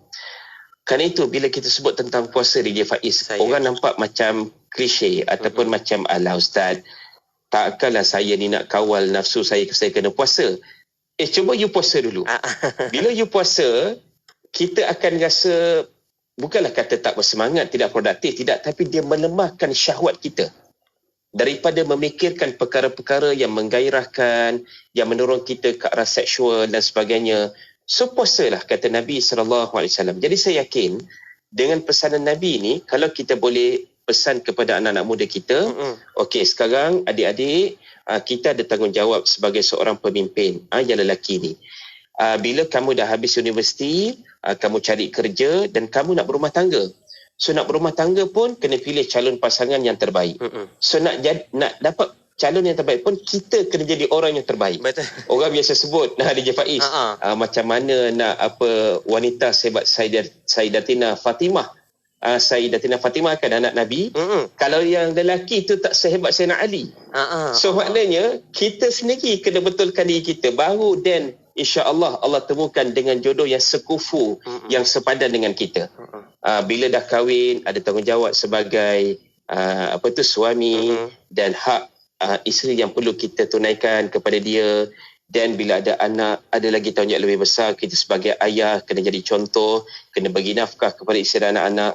Kerana itu bila kita sebut tentang puasa DJ Faiz, orang nampak macam klise ataupun macam, alah ustaz, takkanlah saya ni nak kawal nafsu saya kena puasa. Cuba you puasa dulu. Bila you puasa, kita akan rasa, bukanlah kata tak bersemangat, tidak produktif, tidak, tapi dia melemahkan syahwat kita daripada memikirkan perkara-perkara yang menggairahkan, yang mendorong kita ke arah seksual dan sebagainya. So puasalah, kata Nabi SAW. Jadi saya yakin dengan pesanan Nabi ni, kalau kita boleh pesan kepada anak-anak muda kita, okey, sekarang adik-adik, kita ada tanggungjawab sebagai seorang pemimpin yang lelaki ni. Bila kamu dah habis universiti, kamu cari kerja dan kamu nak berumah tangga. So nak berumah tangga pun kena pilih calon pasangan yang terbaik. So nak dapat calon yang terbaik pun kita kena jadi orang yang terbaik. Betul. Orang biasa sebut, DJ Faiz, macam mana nak wanita sehebat Sayyidatina Fatimah. Sayyidatina Fatimah kan anak Nabi. Kalau yang lelaki itu tak sehebat Sayyidina Ali. So maknanya kita sendiri kena betulkan diri kita, baru then insya-Allah Allah temukan dengan jodoh yang sekufu, yang sepadan dengan kita. Bila dah kahwin, ada tanggungjawab sebagai suami, dan hak isteri yang perlu kita tunaikan kepada dia. Dan bila ada anak, ada lagi tanggungjawab lebih besar. Kita sebagai ayah kena jadi contoh, kena bagi nafkah kepada isteri dan anak-anak.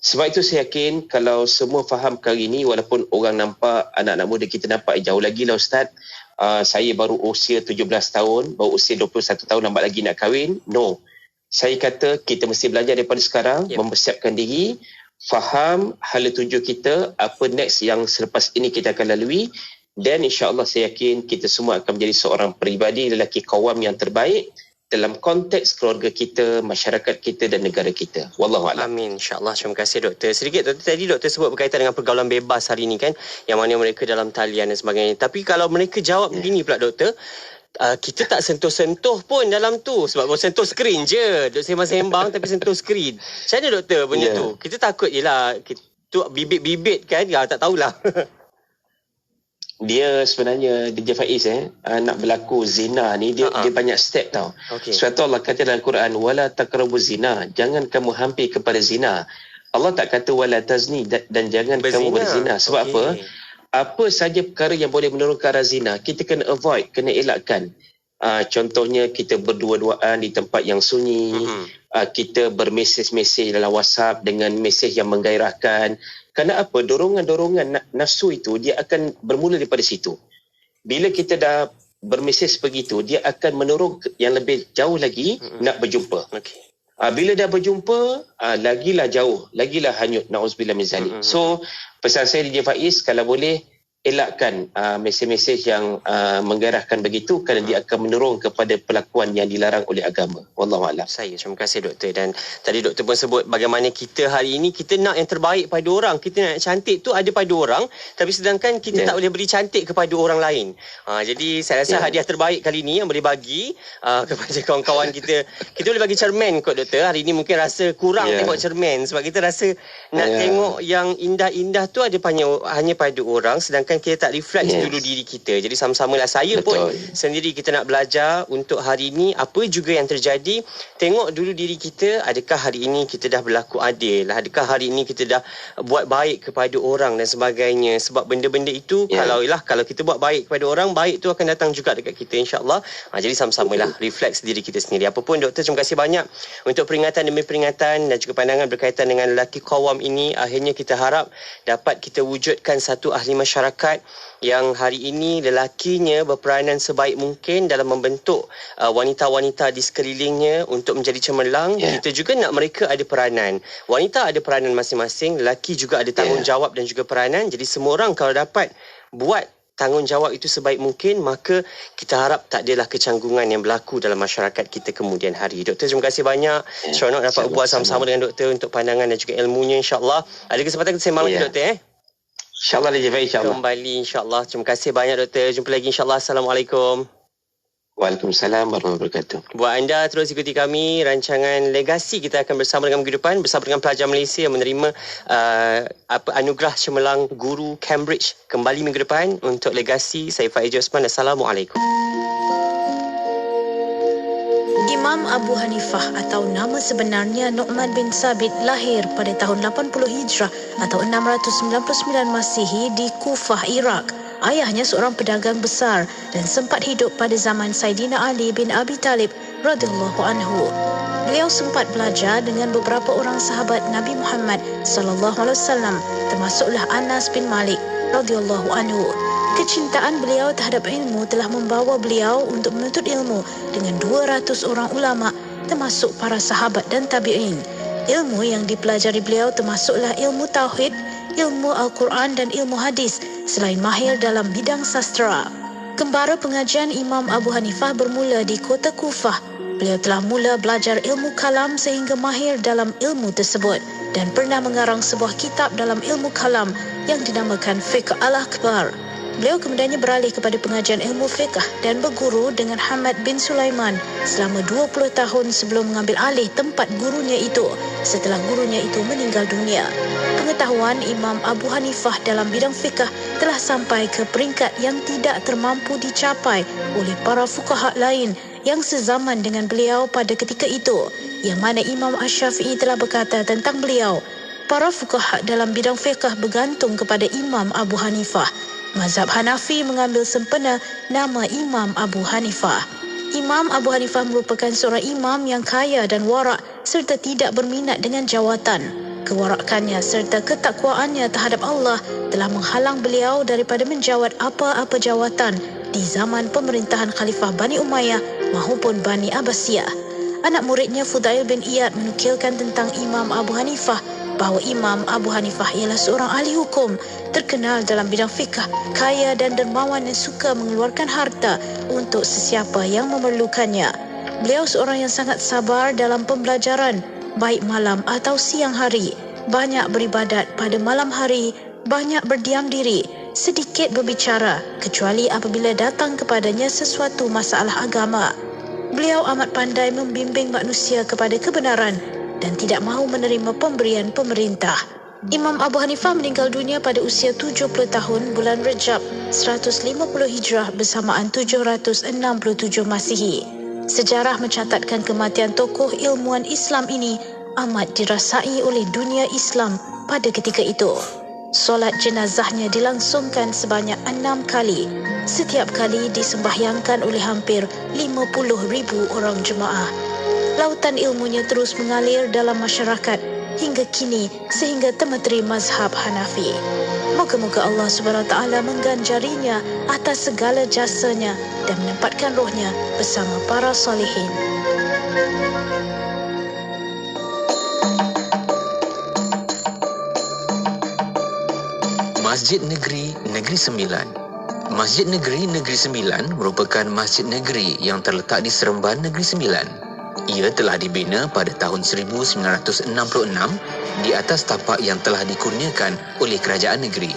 Sebab itu saya yakin kalau semua faham kali ini, walaupun orang nampak, anak-anak muda kita nampak jauh lagi lah ustaz, saya baru usia 17 tahun, baru usia 21 tahun, lambat lagi nak kahwin. No. Saya kata kita mesti belajar daripada sekarang, mempersiapkan diri, faham hala tuju kita, apa next yang selepas ini kita akan lalui, dan insya-Allah saya yakin kita semua akan menjadi seorang peribadi lelaki kawam yang terbaik dalam konteks keluarga kita, masyarakat kita dan negara kita. Wallahualam. Amin, insya-Allah. Terima kasih doktor. Sedikit doktor, tadi doktor sebut berkaitan dengan pergaulan bebas hari ini kan, yang mana mereka dalam talian dan sebagainya. Tapi kalau mereka jawab begini pula doktor, kita tak sentuh-sentuh pun dalam tu, sebab sentuh skrin je. Duk sembang-sembang tapi sentuh skrin. Macam mana doktor benda tu? Kita takut je lah, tu bibit-bibit kan, tak tahulah. Dia sebenarnya DJ Faiz nak berlaku zina ni, dia banyak step tau. Sebab Allah kata dalam Quran, wala taqrabuz zina, jangan kamu hampir kepada zina. Allah tak kata wala tazni, dan jangan kamu berzina. Sebab apa saja perkara yang boleh mendorong ke arah zina, kita kena avoid, kena elakkan. Contohnya kita berdua-duaan di tempat yang sunyi, kita bermesej-mesej dalam WhatsApp dengan mesej yang menggairahkan. Kerana apa? Dorongan-dorongan nafsu itu dia akan bermula daripada situ. Bila kita dah bermesej begitu, dia akan mendorong yang lebih jauh lagi nak berjumpa. Bila dah berjumpa, lagilah jauh, lagilah hanyut, na'udzubillah min zalik. So pesan saya DJ Faiz, kalau boleh elakkan mesej-mesej yang menggarahkan begitu, kerana dia akan menurun kepada pelakuan yang dilarang oleh agama. Wallahualam. Terima kasih doktor. Dan tadi doktor pun sebut bagaimana kita hari ini kita nak yang terbaik pada orang, kita nak cantik tu ada pada orang, tapi sedangkan kita tak boleh beri cantik kepada orang lain. Jadi saya rasa hadiah terbaik kali ni yang boleh bagi kepada kawan-kawan kita boleh bagi cermin kot doktor. Hari ini mungkin rasa kurang tengok cermin, sebab kita rasa nak tengok yang indah-indah tu ada hanya pada orang, sedangkan kita tak reflect dulu diri kita. Jadi sama-samalah saya pun sendiri kita nak belajar untuk hari ini apa juga yang terjadi, tengok dulu diri kita, adakah hari ini kita dah berlaku adil, adakah hari ini kita dah buat baik kepada orang dan sebagainya. Sebab benda-benda itu kalau kita buat baik kepada orang, baik tu akan datang juga dekat kita, insya-Allah. Jadi sama-samalah reflect diri kita sendiri. Apapun doktor, terima kasih banyak untuk peringatan demi peringatan dan juga pandangan berkaitan dengan lelaki qawam ini. Akhirnya kita harap dapat kita wujudkan satu ahli masyarakat yang hari ini lelakinya berperanan sebaik mungkin dalam membentuk wanita-wanita di sekelilingnya untuk menjadi cemerlang. Kita juga nak mereka ada peranan. Wanita ada peranan masing-masing, lelaki juga ada tanggungjawab dan juga peranan. Jadi semua orang kalau dapat buat tanggungjawab itu sebaik mungkin, maka kita harap tak adalah kecanggungan yang berlaku dalam masyarakat kita kemudian hari. Doktor, terima kasih banyak. Seronok dapat buat sama-sama dengan doktor untuk pandangan dan juga ilmunya, insya-Allah. Ada kesempatan kita sembang lagi doktor InsyaAllah DJ Faiz, insyaAllah. Kembali insyaAllah. Terima kasih banyak doktor. Jumpa lagi insyaAllah. Assalamualaikum. Waalaikumsalam warahmatullahi wabarakatuh. Buat anda terus ikuti kami rancangan Legasi. Kita akan bersama dengan minggu depan bersama dengan pelajar Malaysia yang menerima anugerah cemerlang guru Cambridge. Kembali minggu depan untuk Legasi. Saya Faiz Osman. Assalamualaikum. Imam Abu Hanifah atau nama sebenarnya Nu'man bin Sabit lahir pada tahun 80 Hijrah atau 699 Masihi di Kufah, Iraq. Ayahnya seorang pedagang besar dan sempat hidup pada zaman Saidina Ali bin Abi Talib radhiyallahu anhu. Beliau sempat belajar dengan beberapa orang sahabat Nabi Muhammad sallallahu alaihi wasallam, termasuklah Anas bin Malik radhiyallahu anhu. Kecintaan beliau terhadap ilmu telah membawa beliau untuk menuntut ilmu dengan 200 orang ulama termasuk para sahabat dan tabi'in. Ilmu yang dipelajari beliau termasuklah ilmu tauhid, ilmu Al-Quran dan ilmu hadis, selain mahir dalam bidang sastra. Kembara pengajian Imam Abu Hanifah bermula di kota Kufah. Beliau telah mula belajar ilmu kalam sehingga mahir dalam ilmu tersebut dan pernah mengarang sebuah kitab dalam ilmu kalam yang dinamakan Fiqh Al-Akbar. Beliau kemudiannya beralih kepada pengajian ilmu fiqh dan berguru dengan Hamad bin Sulaiman selama 20 tahun sebelum mengambil alih tempat gurunya itu setelah gurunya itu meninggal dunia. Pengetahuan Imam Abu Hanifah dalam bidang fiqh telah sampai ke peringkat yang tidak termampu dicapai oleh para fuqaha lain yang sezaman dengan beliau pada ketika itu, yang mana Imam Asy-Syafi'i telah berkata tentang beliau, para fuqaha dalam bidang fiqh bergantung kepada Imam Abu Hanifah. Mazhab Hanafi mengambil sempena nama Imam Abu Hanifah. Imam Abu Hanifah merupakan seorang imam yang kaya dan warak serta tidak berminat dengan jawatan. Kewarakannya serta ketakwaannya terhadap Allah telah menghalang beliau daripada menjawat apa-apa jawatan di zaman pemerintahan Khalifah Bani Umayyah maupun Bani Abbasiyah. Anak muridnya Fudail bin Iyad menukilkan tentang Imam Abu Hanifah bahawa Imam Abu Hanifah ialah seorang ahli hukum, terkenal dalam bidang fiqh, kaya dan dermawan yang suka mengeluarkan harta untuk sesiapa yang memerlukannya. Beliau seorang yang sangat sabar dalam pembelajaran, baik malam atau siang hari. Banyak beribadat pada malam hari, banyak berdiam diri, sedikit berbicara, kecuali apabila datang kepadanya sesuatu masalah agama. Beliau amat pandai membimbing manusia kepada kebenaran dan tidak mahu menerima pemberian pemerintah. Imam Abu Hanifah meninggal dunia pada usia 70 tahun bulan Rejab 150 Hijrah bersamaan 767 Masihi. Sejarah mencatatkan kematian tokoh ilmuwan Islam ini amat dirasai oleh dunia Islam pada ketika itu. Solat jenazahnya dilangsungkan sebanyak 6 kali. Setiap kali disembahyangkan oleh hampir 50,000 orang jemaah. Lautan ilmunya terus mengalir dalam masyarakat hingga kini sehingga temeteri mazhab Hanafi. Moga-moga Allah SWT mengganjarinya atas segala jasanya dan menempatkan rohnya bersama para salihin. Masjid Negeri Negeri Sembilan. Masjid Negeri Negeri Sembilan merupakan masjid negeri yang terletak di Seremban Negeri Sembilan. Ia telah dibina pada tahun 1966 di atas tapak yang telah dikurniakan oleh kerajaan negeri.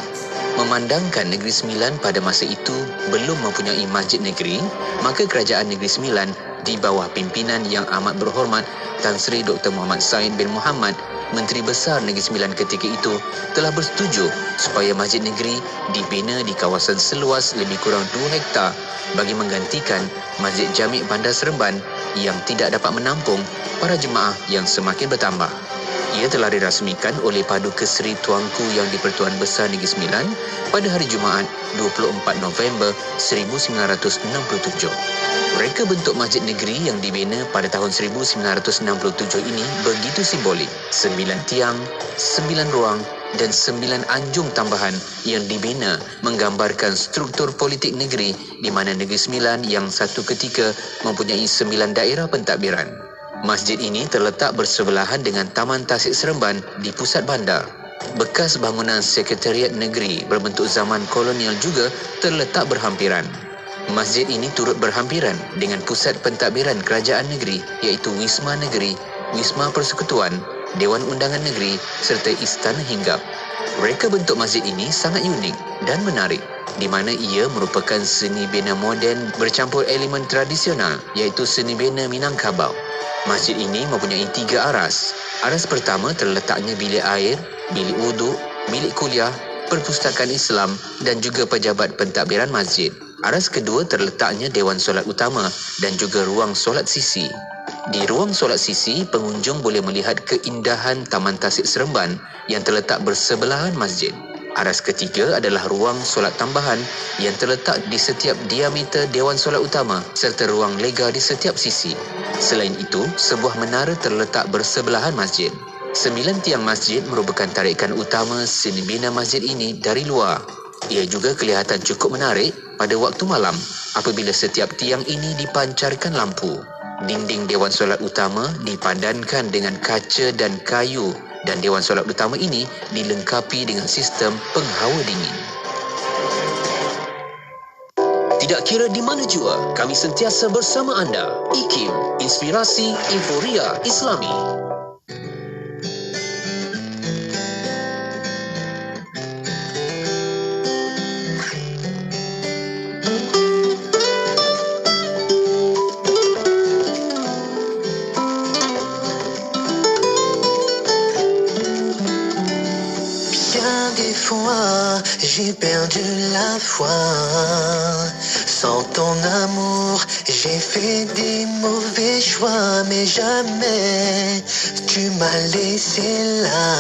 Memandangkan Negeri Sembilan pada masa itu belum mempunyai masjid negeri, maka kerajaan Negeri Sembilan di bawah pimpinan yang amat berhormat Tan Sri Dr. Muhammad Said bin Muhammad, Menteri Besar Negeri Sembilan ketika itu, telah bersetuju supaya masjid negeri dibina di kawasan seluas lebih kurang 2 hektar bagi menggantikan Masjid Jami' Bandar Seremban yang tidak dapat menampung para jemaah yang semakin bertambah. Ia telah dirasmikan oleh Paduka Seri Tuanku Yang di-Pertuan Besar Negeri Sembilan pada hari Jumaat 24 November 1967. Reka bentuk masjid negeri yang dibina pada tahun 1967 ini begitu simbolik. 9 tiang, 9 ruang dan 9 anjung tambahan yang dibina menggambarkan struktur politik negeri di mana Negeri Sembilan yang satu ketika mempunyai 9 daerah pentadbiran. Masjid ini terletak bersebelahan dengan Taman Tasik Seremban di pusat bandar. Bekas bangunan Sekretariat Negeri berbentuk zaman kolonial juga terletak berhampiran. Masjid ini turut berhampiran dengan pusat pentadbiran kerajaan negeri iaitu Wisma Negeri, Wisma Persekutuan, Dewan Undangan Negeri serta Istana Hinggap. Reka bentuk masjid ini sangat unik dan menarik di mana ia merupakan seni bina moden bercampur elemen tradisional iaitu seni bina Minangkabau. Masjid ini mempunyai 3 aras. Aras pertama terletaknya bilik air, bilik wuduk, bilik kuliah, perpustakaan Islam dan juga pejabat pentadbiran masjid. Aras kedua terletaknya Dewan Solat Utama dan juga ruang solat sisi. Di ruang solat sisi, pengunjung boleh melihat keindahan Taman Tasik Seremban yang terletak bersebelahan masjid. Aras ketiga adalah ruang solat tambahan yang terletak di setiap diameter Dewan Solat Utama serta ruang lega di setiap sisi. Selain itu, sebuah menara terletak bersebelahan masjid. 9 tiang masjid merupakan tarikan utama seni bina masjid ini dari luar. Ia juga kelihatan cukup menarik pada waktu malam apabila setiap tiang ini dipancarkan lampu. Dinding Dewan Solat Utama dipadankan dengan kaca dan kayu dan Dewan Solat Utama ini dilengkapi dengan sistem penghawa dingin. Tidak kira di mana jua, kami sentiasa bersama anda. IKIM, Inspirasi Inforia Islami. J'ai perdu la foi. Sans ton amour, j'ai fait des mauvais choix, mais jamais tu m'as laissé là.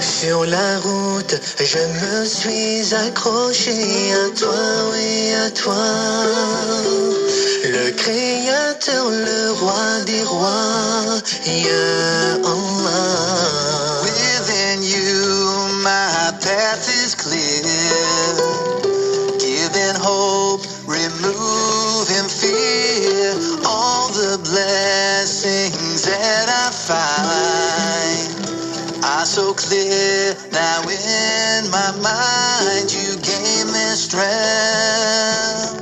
Sur la route, je me suis accroché à toi, oui à toi. Le Créateur, le Roi des rois, Ya Allah. Within you, my path is clear. Giving hope, removing fear. All the blessings that I find are so clear. Now in my mind, you gave me strength.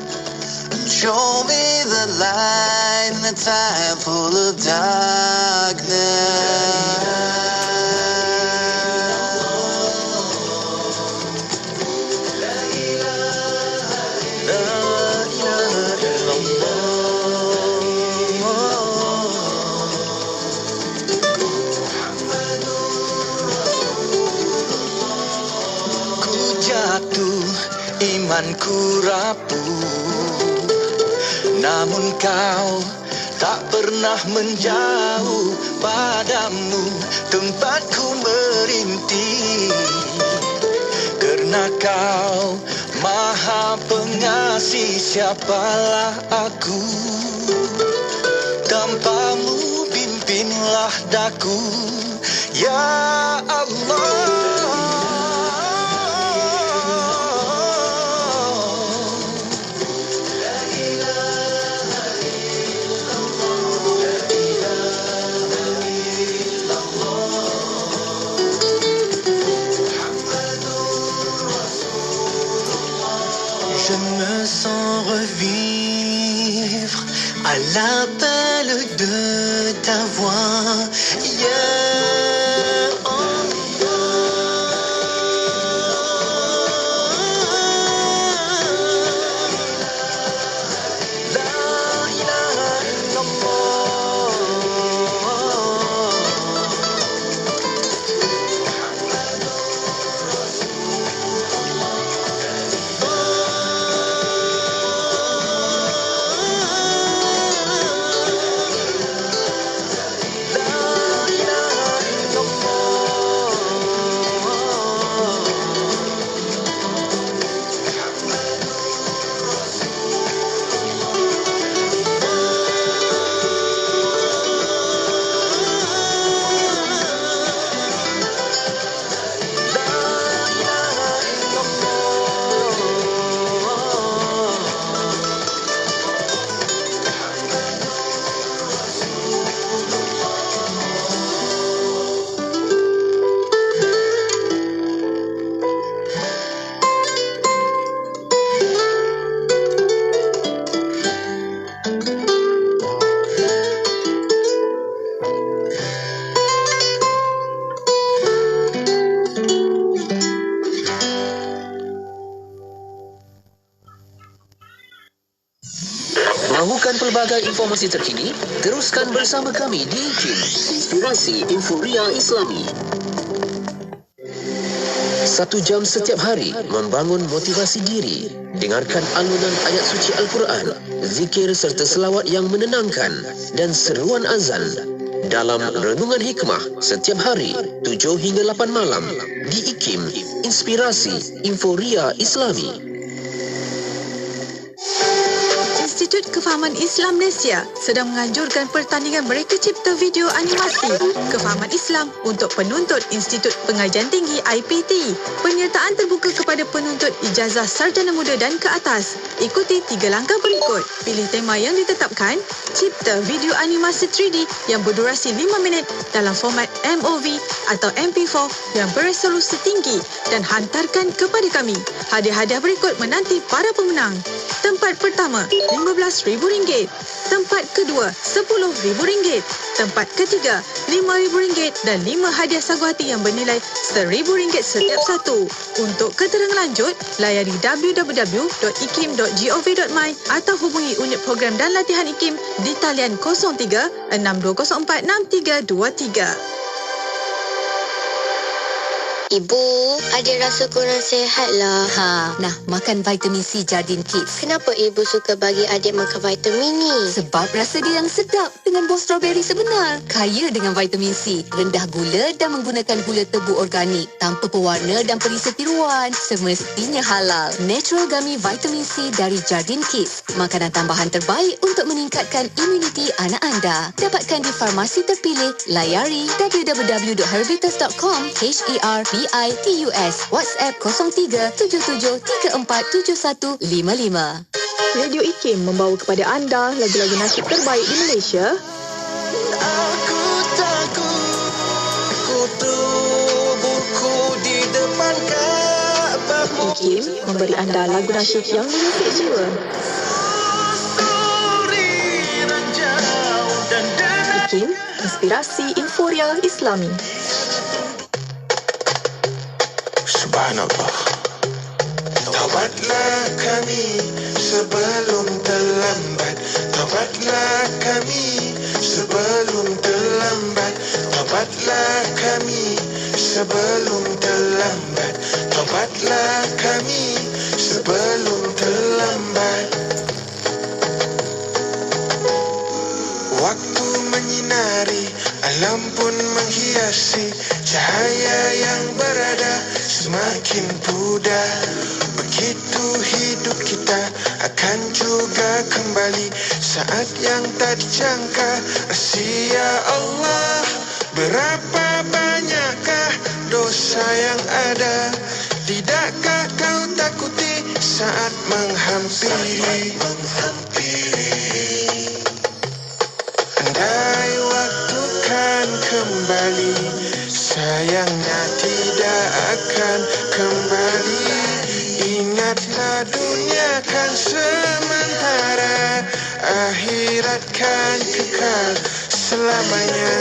Show me the light in a time full of darkness. Imanku rapuh, namun kau tak pernah menjauh. Padamu tempatku merintih, kerana kau Maha Pengasih. Siapalah aku, tanpamu pimpinlah daku, Ya Allah. Je me sens revivre à l'appel de ta voix. Mahukan pelbagai informasi terkini? Teruskan bersama kami di IKIM, Inspirasi Inforia Islami. 1 jam setiap hari membangun motivasi diri. Dengarkan alunan ayat suci Al-Quran, zikir serta selawat yang menenangkan dan seruan azan dalam Renungan Hikmah setiap hari 7 hingga 8 malam di IKIM, Inspirasi Inforia Islami. Institut Kefahaman Islam Malaysia sedang menganjurkan pertandingan mereka cipta video animasi Kefahaman Islam untuk penuntut Institut Pengajian Tinggi IPT. Penyertaan terbuka kepada penuntut ijazah sarjana muda dan ke atas. Ikuti 3 langkah berikut. Pilih tema yang ditetapkan, cipta video animasi 3D yang berdurasi 5 minit dalam format MOV atau MP4 yang beresolusi tinggi dan hantarkan kepada kami. Hadiah-hadiah berikut menanti para pemenang. Tempat pertama, RM15,000. Tempat kedua, RM10,000. Tempat ketiga, RM5,000 dan 5 hadiah sagu hati yang bernilai RM1,000 setiap satu. Untuk keterangan lanjut, layari www.ikim.gov.my atau hubungi unit program dan latihan IKIM di talian 03 6204 6323. Ibu, adik rasa kurang sihat lah. Nah, makan vitamin C Jardin Kids. Kenapa ibu suka bagi adik makan vitamin ni? Sebab rasa dia yang sedap dengan buah strawberry sebenar. Kaya dengan vitamin C, rendah gula dan menggunakan gula tebu organik, tanpa pewarna dan perisa tiruan. Semestinya halal. Natural Gummy Vitamin C dari Jardin Kids. Makanan tambahan terbaik untuk meningkatkan imuniti anak anda. Dapatkan di farmasi terpilih. Layari www.herbitus.com HERBITUS. WhatsApp 0377347155. Radio IKIM membawa kepada anda lagu-lagu nasyid terbaik di Malaysia. Aku takut kutubuku di depan Kaabah. IKIM memberi anda lagu nasyid yang mengusik jiwa. IKIM, Inspirasi Inforia Islami. Subhanallah. Taubatlah kami sebelum terlambat. Taubatlah kami sebelum terlambat. Taubatlah kami sebelum terlambat. Taubatlah kami sebelum terlambat. Waktu menyinari, alam pun menghiasi. Cahaya yang berada semakin pudar. Begitu hidup kita akan juga kembali. Saat yang tak dijangka, rahsia Allah. Berapa banyakkah dosa yang ada? Tidakkah kau takuti saat menghampiri? Andai waktu kan kembali, sayangnya tidak akan kembali. Ingatlah dunia kan sementara, akhirat kan kekal selamanya.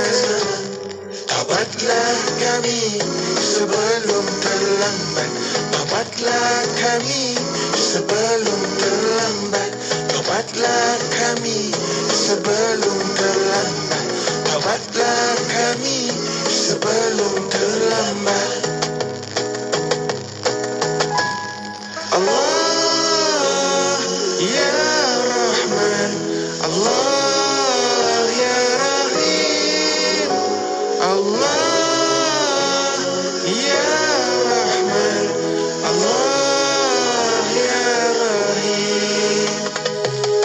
Taubatlah kami sebelum terlambat. Taubatlah kami sebelum terlambat. Taubatlah kami sebelum terlambat. Taubatlah kami sebelum terlambat. Allah ya Rahman, Allah ya Rahim, Allah ya Rahman, Allah ya Rahim.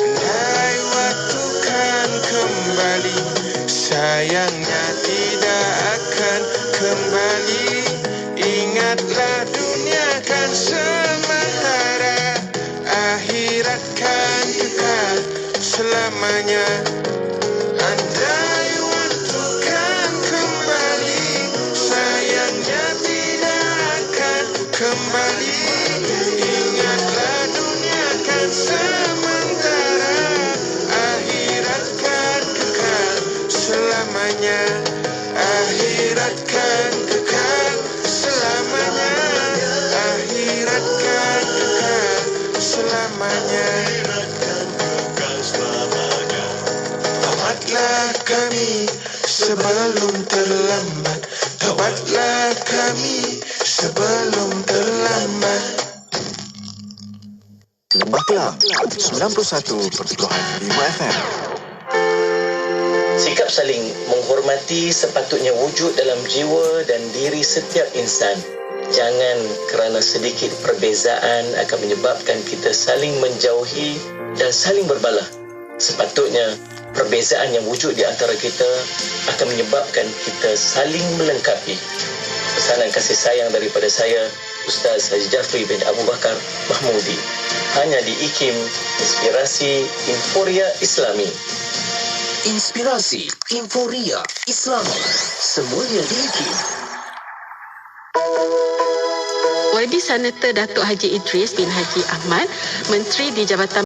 Andai waktu kan kembali, sayangnya tidak akan kembali. Ingatlah dunia kan sementara, akhirat kan kekal selamanya. Andai waktu kan kembali, sayangnya tidak akan kembali. Ingatlah dunia kan sementara, akhirat kan kekal selamanya. Akhirat kan kekal selamanya. Akhirat kan kekal selamanya. Taubatlah kami sebelum terlambat. Taubatlah kami sebelum terlambat. Lembah Kelang 91.5 FM. Sikap saling menghormati sepatutnya wujud dalam jiwa dan diri setiap insan. Jangan kerana sedikit perbezaan akan menyebabkan kita saling menjauhi dan saling berbalah. Sepatutnya perbezaan yang wujud di antara kita akan menyebabkan kita saling melengkapi. Pesanan kasih sayang daripada saya, Ustaz Haji Jafri bin Abu Bakar Mahmudi. Hanya di IKIM, Inspirasi Inforia Islami. Inspirasi Inforia Islami. Semuanya di IKIM. YB Senator Datuk Haji Idris bin Haji Ahmad, Menteri di Jabatan